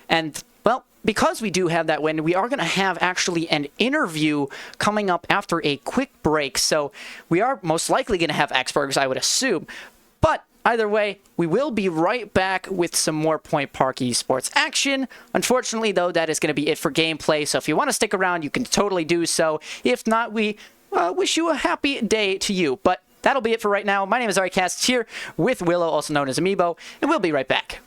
And, well, because we do have that win, we are going to have actually an interview coming up after a quick break. So we are most likely going to have Experts, I would assume. But either way, we will be right back with some more Point Park Esports action. Unfortunately, though, that is going to be it for gameplay. So if you want to stick around, you can totally do so. If not, we wish you a happy day to you. But that'll be it for right now. My name is Aricast, here with Willow, also known as Amiibo, and we'll be right back.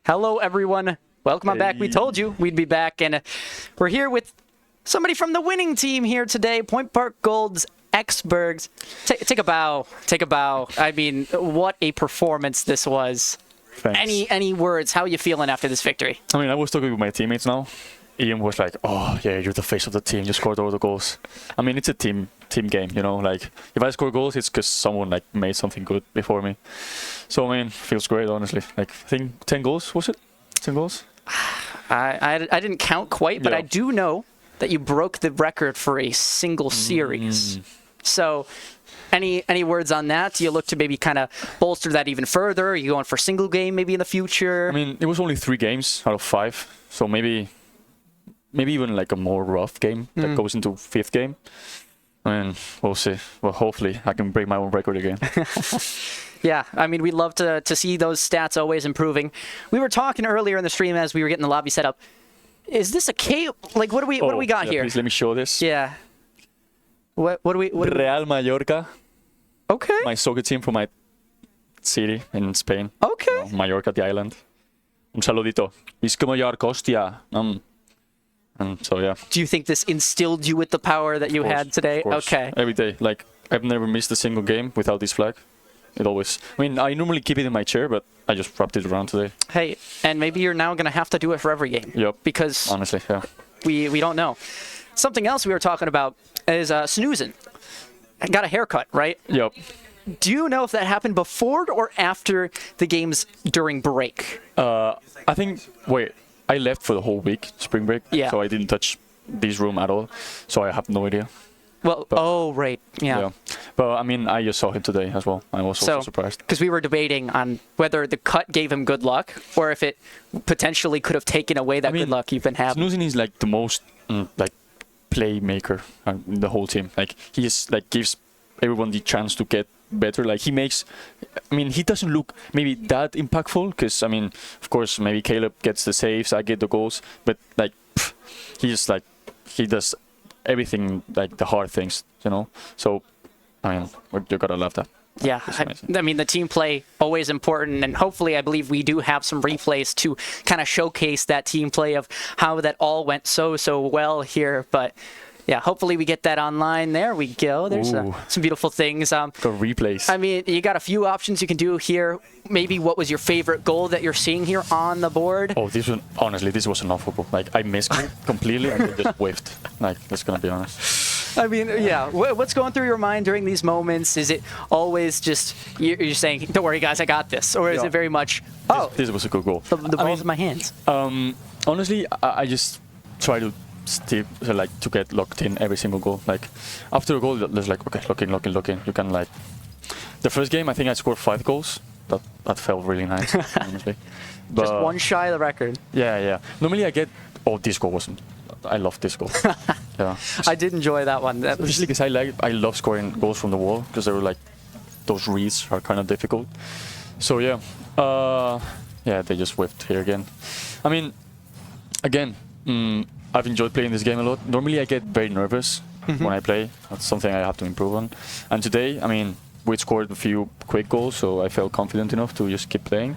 Hello, everyone. Welcome back. We told you we'd be back, and we're here with somebody from the winning team here today, Point Park Gold's Exbergs. Take a bow. Take a bow. I mean, what a performance this was. Thanks. Any words? How are you feeling after this victory? I mean, I was talking with my teammates now. Ian was like, "Oh yeah, you're the face of the team. You scored all the goals." I mean, it's a team game, you know. Like if I score goals, it's because someone like made something good before me. So I mean, feels great, honestly. Like I think 10 goals was it? 10 goals. I didn't count quite, but I do know that you broke the record for a single series. So, any words on that? Do you look to maybe kind of bolster that even further? Are you going for single game maybe in the future? I mean, it was only 3 games out of 5, so maybe even like a more rough game that goes into 5th game. I mean, we'll see. Well, hopefully I can break my own record again. Yeah, I mean, we'd love to see those stats always improving. We were talking earlier in the stream as we were getting the lobby set up. Is this a K? Like, what do we got here? Please let me show this. Yeah. What do we? Real Mallorca. Okay. My soccer team from my city in Spain. Okay. Mallorca, the island. Un saludito. Visca Mallorca, hostia. And so, yeah. Do you think this instilled you with the power that you had today? Of course. Okay. Every day. Like, I've never missed a single game without this flag. It always... I mean, I normally keep it in my chair, but I just wrapped it around today. Hey, and maybe you're now going to have to do it for every game. Yep. Because honestly, yeah. we don't know. Something else we were talking about is snoozing. Got a haircut, right? Yep. Do you know if that happened before or after the games during break? I think... Wait. I left for the whole week, spring break. Yeah. So I didn't touch this room at all. So I have no idea. Well, oh, right. Yeah. But, I mean, I just saw him today as well. I was also surprised. Because we were debating on whether the cut gave him good luck or if it potentially could have taken away that good luck you've been having. Snoozing is like the most like playmaker in the whole team. Like, he just like gives everyone the chance to get better. Like, he makes... I mean, he doesn't look maybe that impactful because, I mean, of course, maybe Caleb gets the saves, I get the goals. But, like, he just, like, he does everything, like, the hard things, you know? So, I mean, you gotta love that. Yeah, I mean, the team play always important, and hopefully I believe we do have some replays to kind of showcase that team play of how that all went so well here. But yeah, hopefully we get that online. There we go. There's some beautiful things. Got replays. I mean, you got a few options you can do here. Maybe what was your favorite goal that you're seeing here on the board? Oh, this one, honestly, this was enough football. Like, I missed it completely and they just whiffed. Like, that's gonna be honest. I mean, yeah. What's going through your mind during these moments? Is it always just you're saying, "Don't worry, guys, I got this," or is it very much, "Oh, this was a good goal"? The ball's in my hands. Honestly, I just try to to get locked in every single goal. Like, after a goal, there's like, okay, lock in. You can like. The first game, I think I scored 5 goals. That felt really nice, honestly. But, just one shy of the record. Yeah. Normally I get. Oh, this goal wasn't. I love this goal. Yeah. I did enjoy that one. Especially because I love scoring goals from the wall because they were like, those reads are kind of difficult. So yeah, they just whiffed here again. I mean, again, I've enjoyed playing this game a lot. Normally I get very nervous when I play. That's something I have to improve on. And today, I mean, we scored a few quick goals, so I felt confident enough to just keep playing.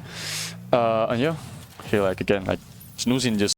And yeah, here again, snoozing just